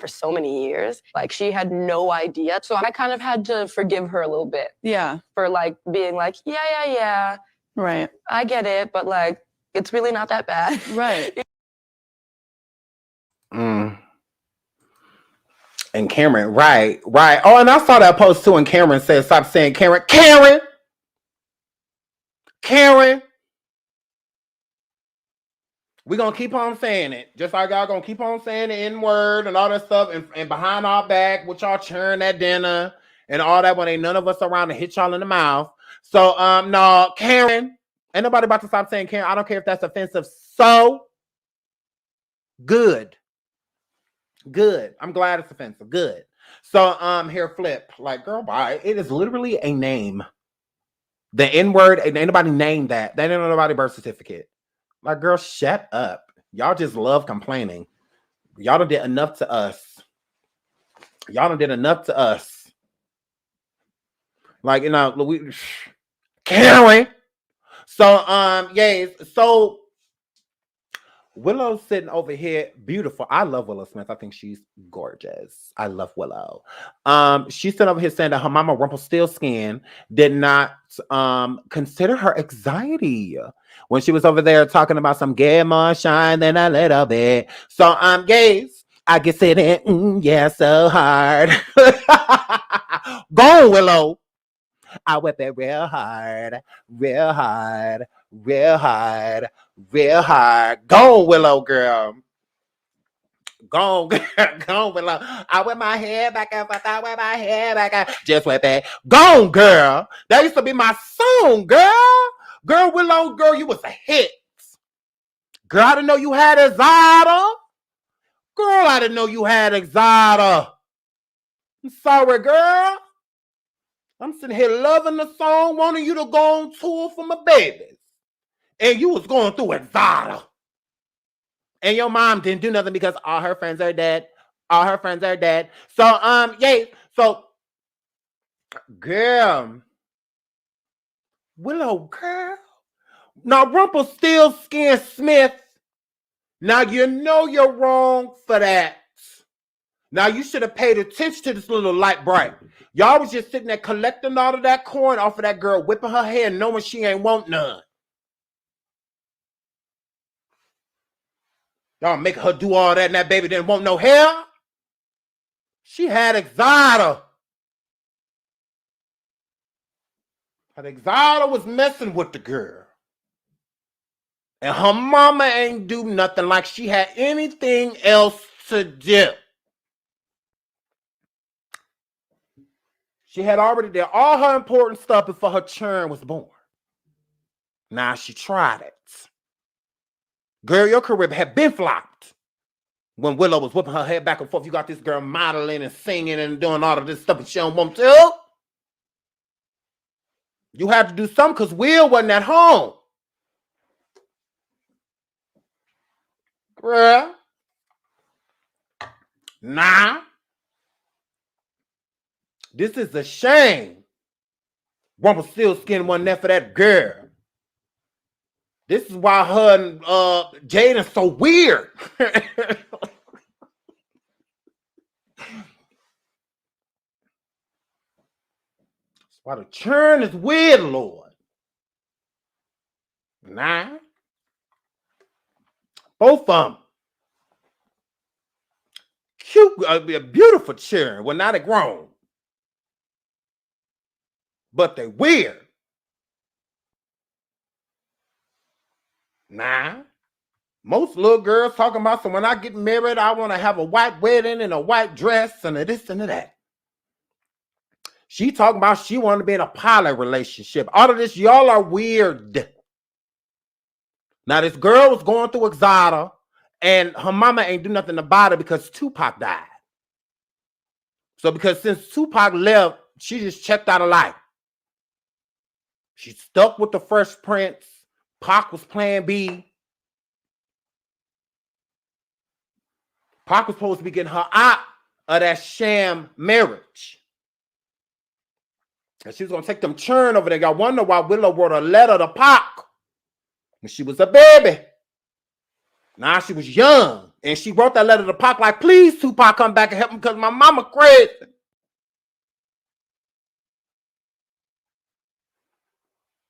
for so many years. Like she had no idea. So I kind of had to forgive her a little bit. Yeah. For like being like, yeah. Right. I get it, but like, it's really not that bad. Right. And Cameron, right. Oh, and I saw that post too, and Cameron said, stop saying Karen. We're going to keep on saying it. Just like y'all going to keep on saying the N-word and all that stuff. And behind our back, with y'all churn at dinner and all that when ain't none of us around to hit y'all in the mouth. So, no, Karen. Ain't nobody about to stop saying Karen. I don't care if that's offensive. So, good. I'm glad it's offensive. Good. So, here, Flip. Like, girl, bye. It is literally a name. The N-word, ain't nobody named that. They didn't know nobody birth certificate. Like, girl, shut up. Y'all just love complaining. Y'all done did enough to us. Like, you know, Karen. So, yes. So, Willow's sitting over here, beautiful. I love Willow Smith. I think she's gorgeous. I love Willow. She's sitting over here saying that her mama Rumpelstiltskin did not consider her anxiety when she was over there talking about some get more shine than a little bit. So, guys, I get sitting, yeah, so hard. Go on, Willow. I whip it real hard. Go on, Willow, girl. Go on, Willow. I whip my hair back up. I whip my hair back up. Just whip it. Go on, girl. That used to be my song, girl. Girl, Willow, girl, you was a hit. Girl, I didn't know you had anxiety. Girl, I didn't know you had anxiety. I'm sorry, girl. I'm sitting here loving the song, wanting you to go on tour for my babies. And you was going through anxiety. And your mom didn't do nothing because all her friends are dead. All her friends are dead. So, yay. So, girl. Willow, girl. Now, Rumpelstiltskin Smith. Now, you know you're wrong for that. Now, you should have paid attention to this little light bright. Y'all was just sitting there collecting all of that coin off of that girl, whipping her hair, knowing she ain't want none. Y'all make her do all that and that baby didn't want no hair? She had anxiety. Her anxiety was messing with the girl. And her mama ain't do nothing like she had anything else to do. She had already did all her important stuff before her churn was born. Now she tried it. Girl, your career had been flopped. When Willow was whipping her head back and forth, you got this girl modeling and singing and doing all of this stuff and she don't want to. You had to do something because Will wasn't at home. Girl. Nah. This is a shame. Rumpelstiltskin wasn't there for that girl. This is why her and Jaden's so weird. That's why the churn is weird, Lord. Nah. Both of them. Cute, a beautiful churn. Well, now they're grown. But they weird. Nah. Most little girls talking about, so when I get married, I want to have a white wedding and a white dress and a this and a that. She talking about she want to be in a poly relationship. All of this, y'all are weird. Now, this girl was going through anxiety, and her mama ain't do nothing about it because Tupac died. So because since Tupac left, she just checked out of life. She stuck with the Fresh Prince. Pac was plan B. Pac was supposed to be getting her out of that sham marriage. And she was going to take them churn over there. Y'all wonder why Willow wrote a letter to Pac when she was a baby. Now she was young. And she wrote that letter to Pac like, please, Tupac, come back and help me because my mama crazy.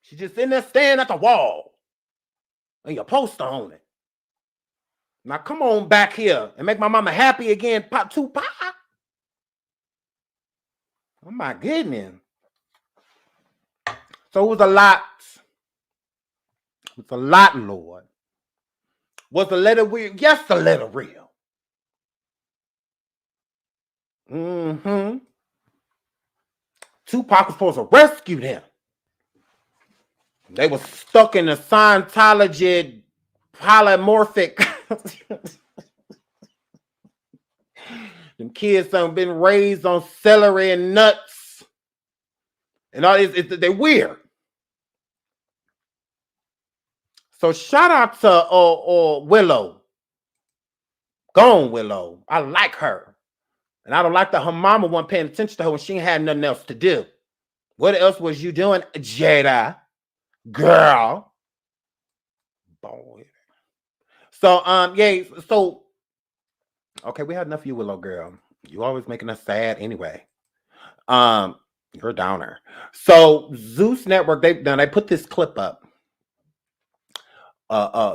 She just in there staring at the wall. And your poster on it. Now come on back here and make my mama happy again, Tupac. Oh my goodness. So it was a lot. It was a lot, Lord. Was the letter real? Yes, the letter real. Mm-hmm. Tupac was supposed to rescue them. They were stuck in a Scientology polymorphic. Them kids have been raised on celery and nuts. And all this, they're weird. So shout out to Willow. Go on, Willow. I like her. And I don't like that her mama wasn't paying attention to her when she ain't had nothing else to do. What else was you doing, Jada? Girl. Boy. So, yeah, so, okay, we had enough of you, Willow girl. You always making us sad anyway. You're a downer. So, Zeus Network, they put this clip up.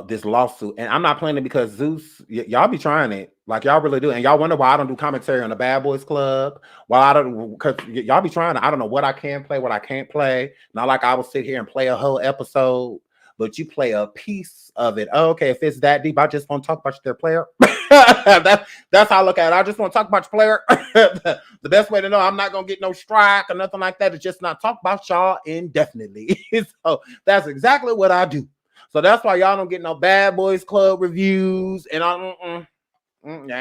This lawsuit, and I'm not playing it because Zeus, y'all be trying it, like y'all really do, and y'all wonder why I don't do commentary on the Bad Boys Club. Why I don't, because y'all be trying it. I don't know what I can play, what I can't play. Not like I will sit here and play a whole episode, but you play a piece of it. Oh, okay, if it's that deep, I just want to talk about their player. That's how I look at it. I just want to talk about your player. The best way to know I'm not gonna get no strike or nothing like that is just not talk about y'all indefinitely. So that's exactly what I do. So that's why y'all don't get no Bad Boys Club reviews. And I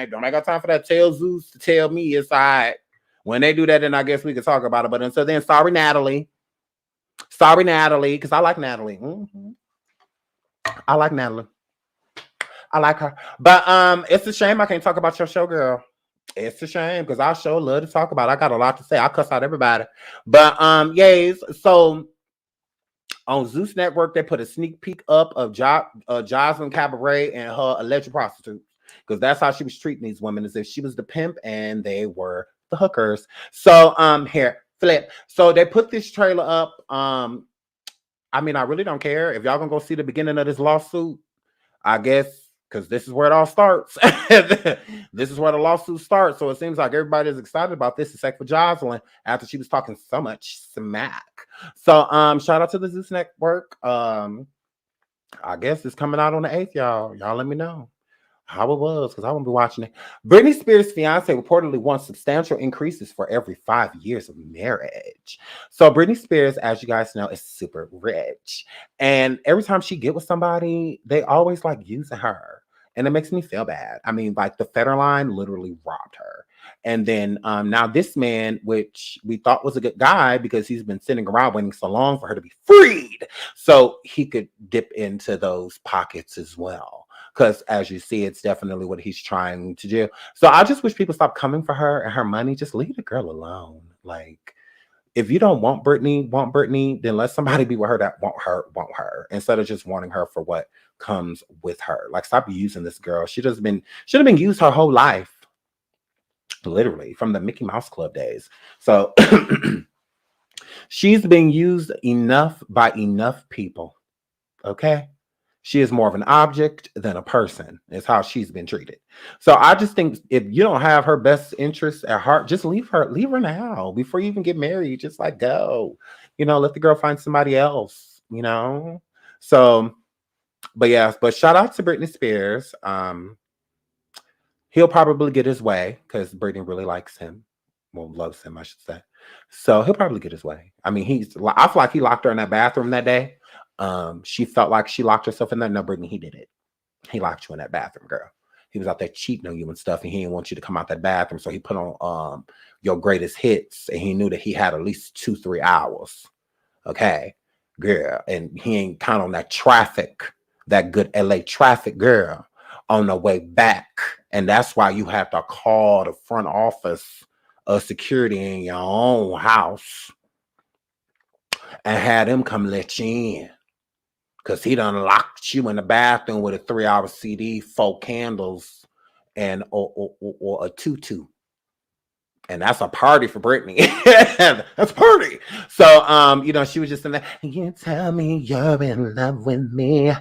don't got time for that. Tell Zeus to tell me it's all right. When they do that, then I guess we can talk about it. But until then, sorry, Natalie. Sorry, Natalie, because I like Natalie. I like Natalie. I like her. But it's a shame I can't talk about your show, girl. It's a shame because I sure love to talk about it. I got a lot to say. I cuss out everybody. But yays. So on Zeus Network, they put a sneak peek up of Jocelyn Cabaret and her alleged prostitutes. Because that's how she was treating these women, as if she was the pimp and they were the hookers. So here, flip. So they put this trailer up. I mean, I really don't care. If y'all gonna go see the beginning of this lawsuit, I guess, because this is where it all starts. This is where the lawsuit starts. So it seems like everybody is excited about this, except for Jocelyn, after she was talking so much smack. So shout out to the Zeus Network. I guess it's coming out on the 8th, y'all. Y'all let me know how it was, because I won't be watching it. Britney Spears' fiance reportedly wants substantial increases for every 5 years of marriage. So Britney Spears, as you guys know, is super rich. And every time she get with somebody, they always like using her. And it makes me feel bad. I mean, like the Federline literally robbed her. And then now this man, which we thought was a good guy because he's been sitting around waiting so long for her to be freed, so he could dip into those pockets as well. Because as you see, it's definitely what he's trying to do. So I just wish people stop coming for her and her money. Just leave the girl alone. Like, if you don't want Britney, then let somebody be with her that want her, instead of just wanting her for what comes with her. Like, stop using this girl. Should have been used her whole life. Literally, from the Mickey Mouse Club days. So she's being used enough by enough people. Okay? She is more of an object than a person, is how she's been treated. So I just think if you don't have her best interests at heart, just leave her now before you even get married. Just like go, let the girl find somebody else, So, but shout out to Britney Spears. He'll probably get his way because Britney really likes him. Well, loves him, I should say. So he'll probably get his way. I mean, I feel like he locked her in that bathroom that day. She felt like she locked herself in there. No, Brittany, he did it. He locked you in that bathroom, girl. He was out there cheating on you and stuff, and he didn't want you to come out that bathroom. So he put on your greatest hits, and he knew that he had at least 2-3 hours. Okay, girl. And he ain't count on that traffic, that good LA traffic, girl, on the way back. And that's why you have to call the front office of security in your own house and have them come let you in. Because he done locked you in the bathroom with a 3-hour CD, 4 candles, and or a tutu. And that's a party for Britney. That's a party. So, she was just in there. You tell me you're in love with me.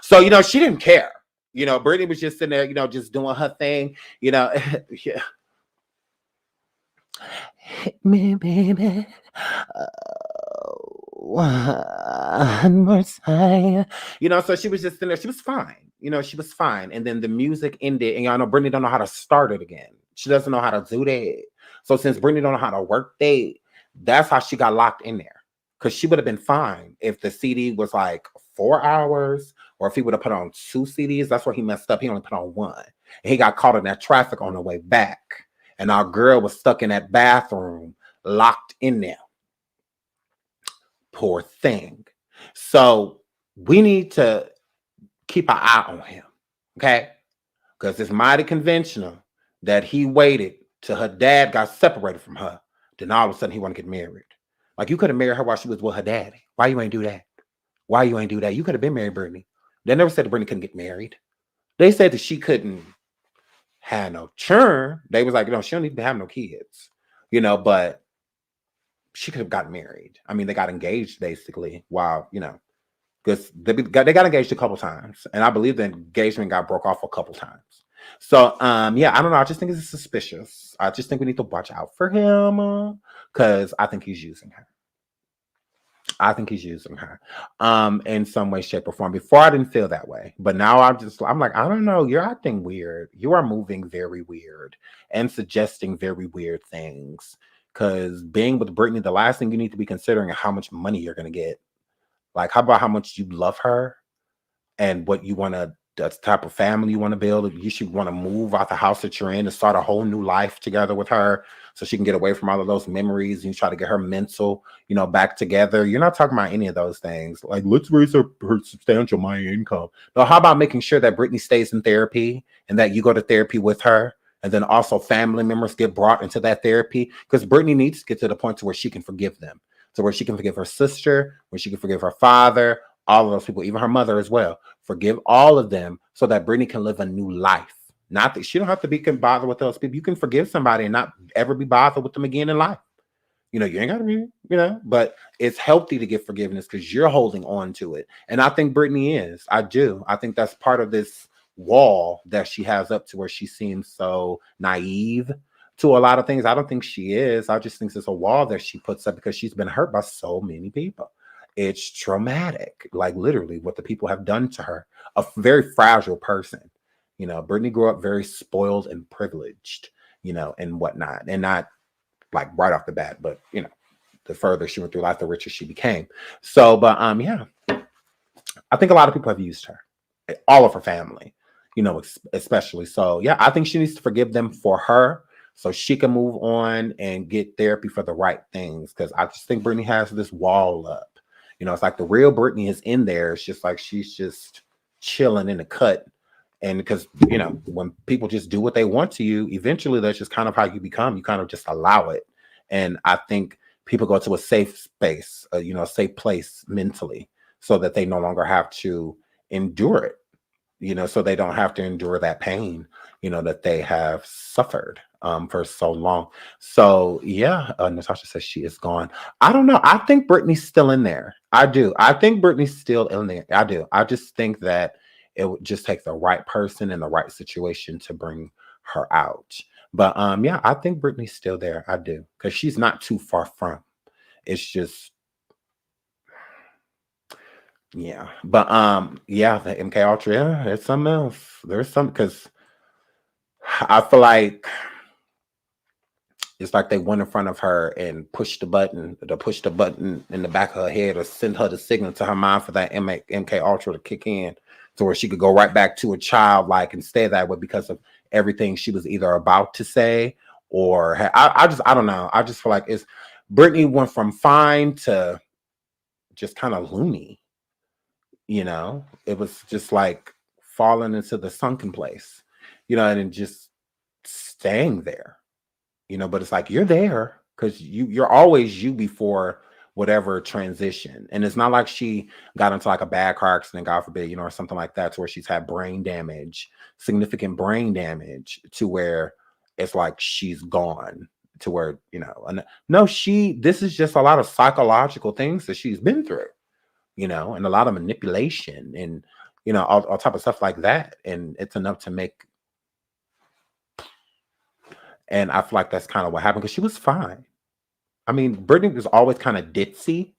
So, she didn't care. Britney was just in there, just doing her thing. Yeah. Hit me, baby. One more time. So she was just in there. She was fine. She was fine. And then the music ended. And y'all know Britney don't know how to start it again. She doesn't know how to do that. So since Britney don't know how to work that, that's how she got locked in there. Because she would have been fine if the CD was like 4 hours, or if he would have put on 2 CDs. That's where he messed up. He only put on 1. And he got caught in that traffic on the way back. And our girl was stuck in that bathroom, locked in there. Poor thing. So we need to keep an eye on him. Okay? Because it's mighty conventional that he waited till her dad got separated from her. Then all of a sudden he want to get married. Like, you could have married her while she was with her daddy. Why you ain't do that? Why you ain't do that? You could have been married, Britney. They never said that Britney couldn't get married. They said that she couldn't have no churn. They was like, she don't need to have no kids. But she could have gotten married. I mean, they got engaged basically while, because they got engaged a couple times. And I believe the engagement got broke off a couple times. So, I don't know. I just think it's suspicious. I just think we need to watch out for him because I think he's using her. In some way, shape, or form. Before, I didn't feel that way. But now I'm like, I don't know. You're acting weird. You are moving very weird and suggesting very weird things. Because being with Britney, the last thing you need to be considering is how much money you're going to get Like, how about how much you love her and what you want to, the type of family you want to build? You should want to move out the house that you're in and start a whole new life together with her so she can get away from all of those memories. And you try to get her mental, back together. You're not talking about any of those things. Like, let's raise her substantial money income. No, how about making sure that Brittany stays in therapy and that you go to therapy with her? And then also family members get brought into that therapy, because Brittany needs to get to the point to where she can forgive them, to where she can forgive her sister, where she can forgive her father, all of those people, even her mother as well. Forgive all of them so that Brittany can live a new life. Not that she don't have to be bothered with those people. You can forgive somebody and not ever be bothered with them again in life. You ain't got to be, but it's healthy to get forgiveness because you're holding on to it. And I think Brittany is. I do. I think that's part of this wall that she has up to where she seems so naive to a lot of things. I don't think she is. I just think it's a wall that she puts up because she's been hurt by so many people. It's traumatic, like literally what the people have done to her. A very fragile person. Brittany grew up very spoiled and privileged, and whatnot. And not like right off the bat, but the further she went through life, the richer she became. So, but yeah, I think a lot of people have used her, all of her family, especially. So yeah, I think she needs to forgive them for her so she can move on and get therapy for the right things. Because I just think Brittany has this wall up. It's like the real Brittany is in there. It's just like she's just chilling in the cut. And because, when people just do what they want to you, eventually that's just kind of how you become. You kind of just allow it. And I think people go to a safe space, a safe place mentally so that they no longer have to endure it, so they don't have to endure that pain, that they have suffered for so long. So yeah, Natasha says she is gone. I don't know. I think Brittany's still in there. I do. I think Brittany's still in there. I do. I just think that it would just take the right person in the right situation to bring her out. But yeah, I think Brittany's still there. I do. Because she's not too far from. It's just, yeah. But yeah, the MK Ultra, yeah, it's something else. There's some, because I feel like it's like they went in front of her and pushed the button in the back of her head, or send her the signal to her mind for that MK Ultra to kick in, to where she could go right back to a childlike and stay that way because of everything she was either about to say or I don't know. I just feel like Brittany went from fine to just kind of loony. It was just like falling into the sunken place, and just staying there. But it's like you're there because you're always you before whatever transition. And it's not like she got into like a bad car accident, God forbid, or something like that, to where she's had brain damage, significant brain damage, to where it's like she's gone, to where, no, this is just a lot of psychological things that she's been through, and a lot of manipulation and, all type of stuff like that. And it's enough to make. And I feel like that's kind of what happened, because she was fine. I mean, Brittany was always kind of ditzy.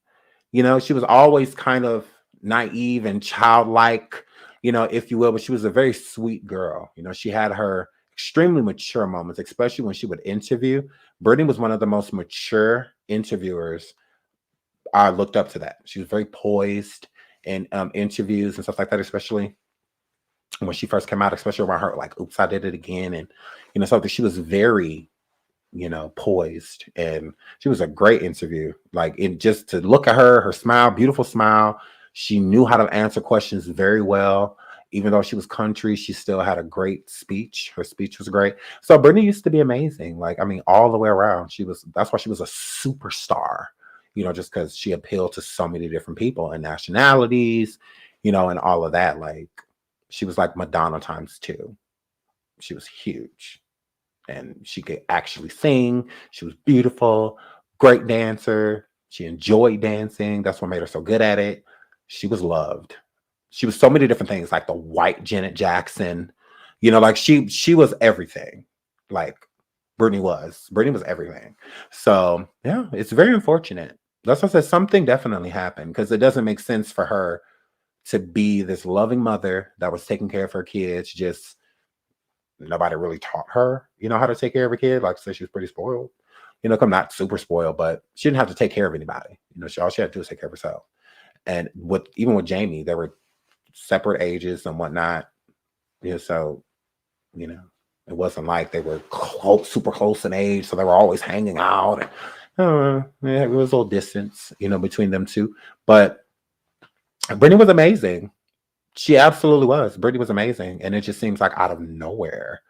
She was always kind of naive and childlike, if you will. But she was a very sweet girl. She had her extremely mature moments, especially when she would interview. Brittany was one of the most mature interviewers. I looked up to that. She was very poised in interviews and stuff like that, especially when she first came out, especially around her, like, oops, I did it again. And, something, she was very, poised, and she was a great interview. Like, just to look at her smile, beautiful smile. She knew how to answer questions very well. Even though she was country, she still had a great speech. Her speech was great. So Brittany used to be amazing. Like, I mean, all the way around. That's why she was a superstar, just because she appealed to so many different people and nationalities, and all of that. Like, she was like Madonna ×2. She was huge. And she could actually sing. She was beautiful, great dancer. She enjoyed dancing. That's what made her so good at it. She was loved. She was so many different things, like the white Janet Jackson. Like she was everything. Like Brittany was everything. So yeah, it's very unfortunate. That's why I said something definitely happened, because it doesn't make sense for her to be this loving mother that was taking care of her kids. Just nobody really taught her, how to take care of a kid. Like I said, she was pretty spoiled. I'm not super spoiled, but she didn't have to take care of anybody. All she had to do was take care of herself. And even with Jamie, they were separate ages and whatnot. Yeah, so it wasn't like they were super close in age, so they were always hanging out. And, yeah, it was a little distance, between them two. But Brittany was amazing. She absolutely was. Brittany was amazing, and it just seems like out of nowhere,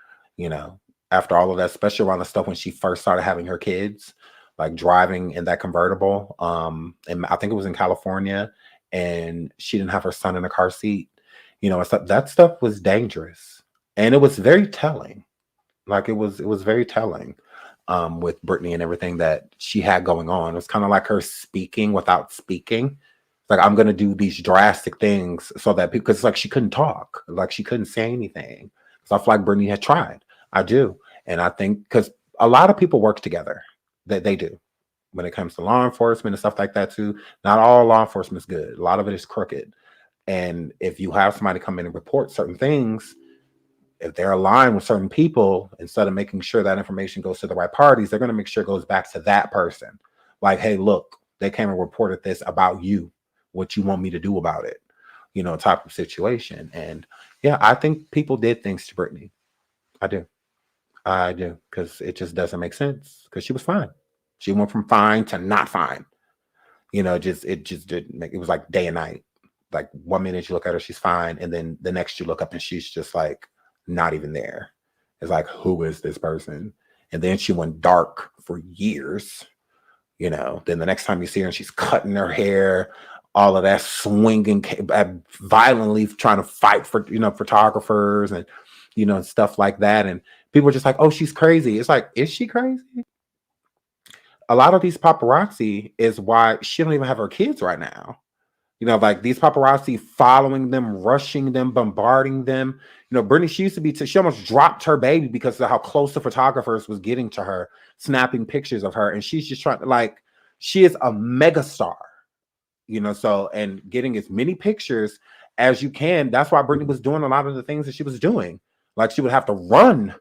after all of that, especially around the stuff when she first started having her kids, like driving in that convertible. And I think it was in California, and she didn't have her son in a car seat. That stuff was dangerous, and it was very telling. Like it was very telling with Brittany and everything that she had going on. It was kind of like her speaking without speaking. Like, I'm going to do these drastic things so that people, because it's like she couldn't talk, like she couldn't say anything. So I feel like Brittany had tried. I do. And I think because a lot of people work together, that they do when it comes to law enforcement and stuff like that too. Not all law enforcement is good. A lot of it is crooked. And if you have somebody come in and report certain things, if they're aligned with certain people, instead of making sure that information goes to the right parties, they're going to make sure it goes back to that person. Like, hey, look, they came and reported this about you. What you want me to do about it, type of situation. And yeah, I think people did things to Brittany. I do, because it just doesn't make sense. Because she was fine. She went from fine to not fine. It just didn't make. It was like day and night. Like 1 minute you look at her, she's fine, and then the next you look up and she's just like not even there. It's like, who is this person? And then she went dark for years. Then the next time you see her, and she's cutting her hair. All of that swinging, violently trying to fight for, photographers and, and stuff like that. And people are just like, oh, she's crazy. It's like, is she crazy? A lot of these paparazzi is why she don't even have her kids right now. Like these paparazzi following them, rushing them, bombarding them. Brittany, she used to be, she almost dropped her baby because of how close the photographers was getting to her, snapping pictures of her. And she's just trying to, she is a mega star. So, and getting as many pictures as you can. That's why Brittany was doing a lot of the things that she was doing. Like she would have to run,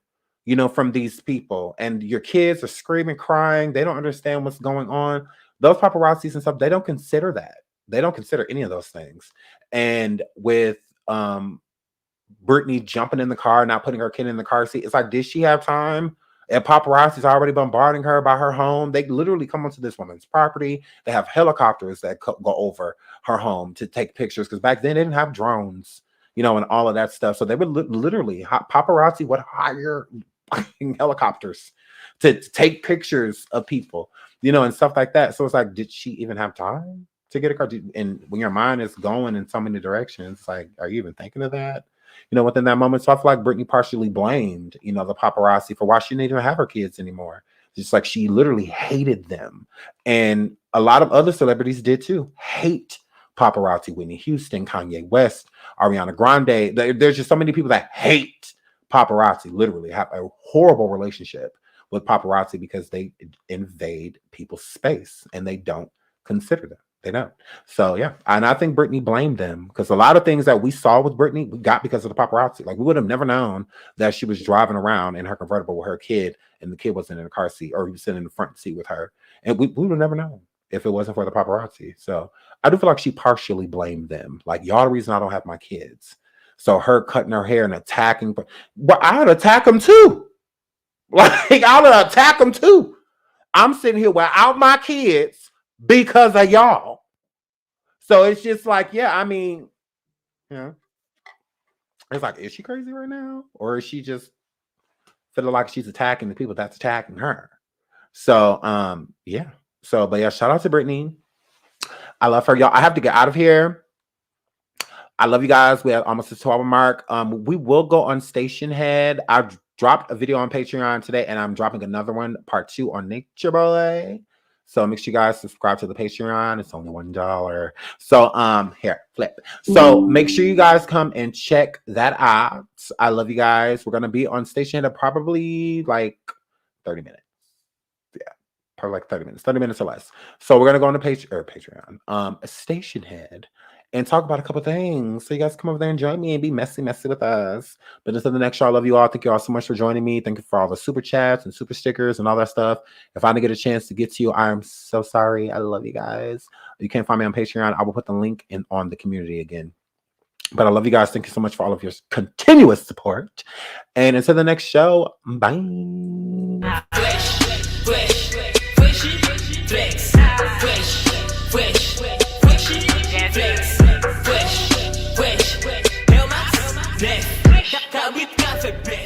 from these people, and your kids are screaming, crying. They don't understand what's going on. Those paparazzis and stuff, they don't consider that. They don't consider any of those things. And with Brittany jumping in the car, not putting her kid in the car seat, it's like, did she have time? And paparazzi's already bombarding her by her home. They literally come onto this woman's property. They have helicopters that go over her home to take pictures, because back then they didn't have drones, and all of that stuff. So they would literally, paparazzi would hire helicopters to take pictures of people, and stuff like that. So it's like, did she even have time to get a car? And when your mind is going in so many directions, it's like, are you even thinking of that? Within that moment. So I feel like Brittany partially blamed, the paparazzi for why she didn't even have her kids anymore. Just like she literally hated them. And a lot of other celebrities did too. Hate paparazzi. Whitney Houston, Kanye West, Ariana Grande. There's just so many people that hate paparazzi, literally have a horrible relationship with paparazzi because they invade people's space and they don't consider them. They don't. So yeah, and I think Brittany blamed them, because a lot of things that we saw with Brittany, we got because of the paparazzi. Like, we would have never known that she was driving around in her convertible with her kid, and the kid wasn't in a car seat, or he was sitting in the front seat with her, and we would have never known if it wasn't for the paparazzi. So I do feel like she partially blamed them. Like, y'all the reason I don't have my kids. So her cutting her hair and attacking, but I'd attack them too. Like, I'll attack them too. I'm sitting here without my kids because of y'all. So it's just like, yeah, I mean, it's like, is she crazy right now? Or is she just feeling like she's attacking the people that's attacking her? So, yeah. So, but yeah, shout out to Brittany. I love her. Y'all, I have to get out of here. I love you guys. We have almost a 12 mark. We will go on Station Head. I dropped a video on Patreon today, and I'm dropping another one, part 2 on Nature Boy. So make sure you guys subscribe to the Patreon. It's only $1. So here, flip. So make sure you guys come and check that out. I love you guys. We're gonna be on Station Head probably like 30 minutes. Yeah, probably like 30 minutes or less. So we're gonna go on the Patreon, Station Head. and talk about a couple things. So you guys come over there and join me and be messy with us. But until the next show, I love you all. Thank you all so much for joining me. Thank you for all the super chats and super stickers and all that stuff. If I didn't get a chance to get to you, I am so sorry. I love you guys. You can't find me on Patreon. I will put the link in on the community again. But I love you guys. Thank you so much for all of your continuous support. And until the next show, bye. Fresh, fresh, fresh, fresh, fresh, fresh.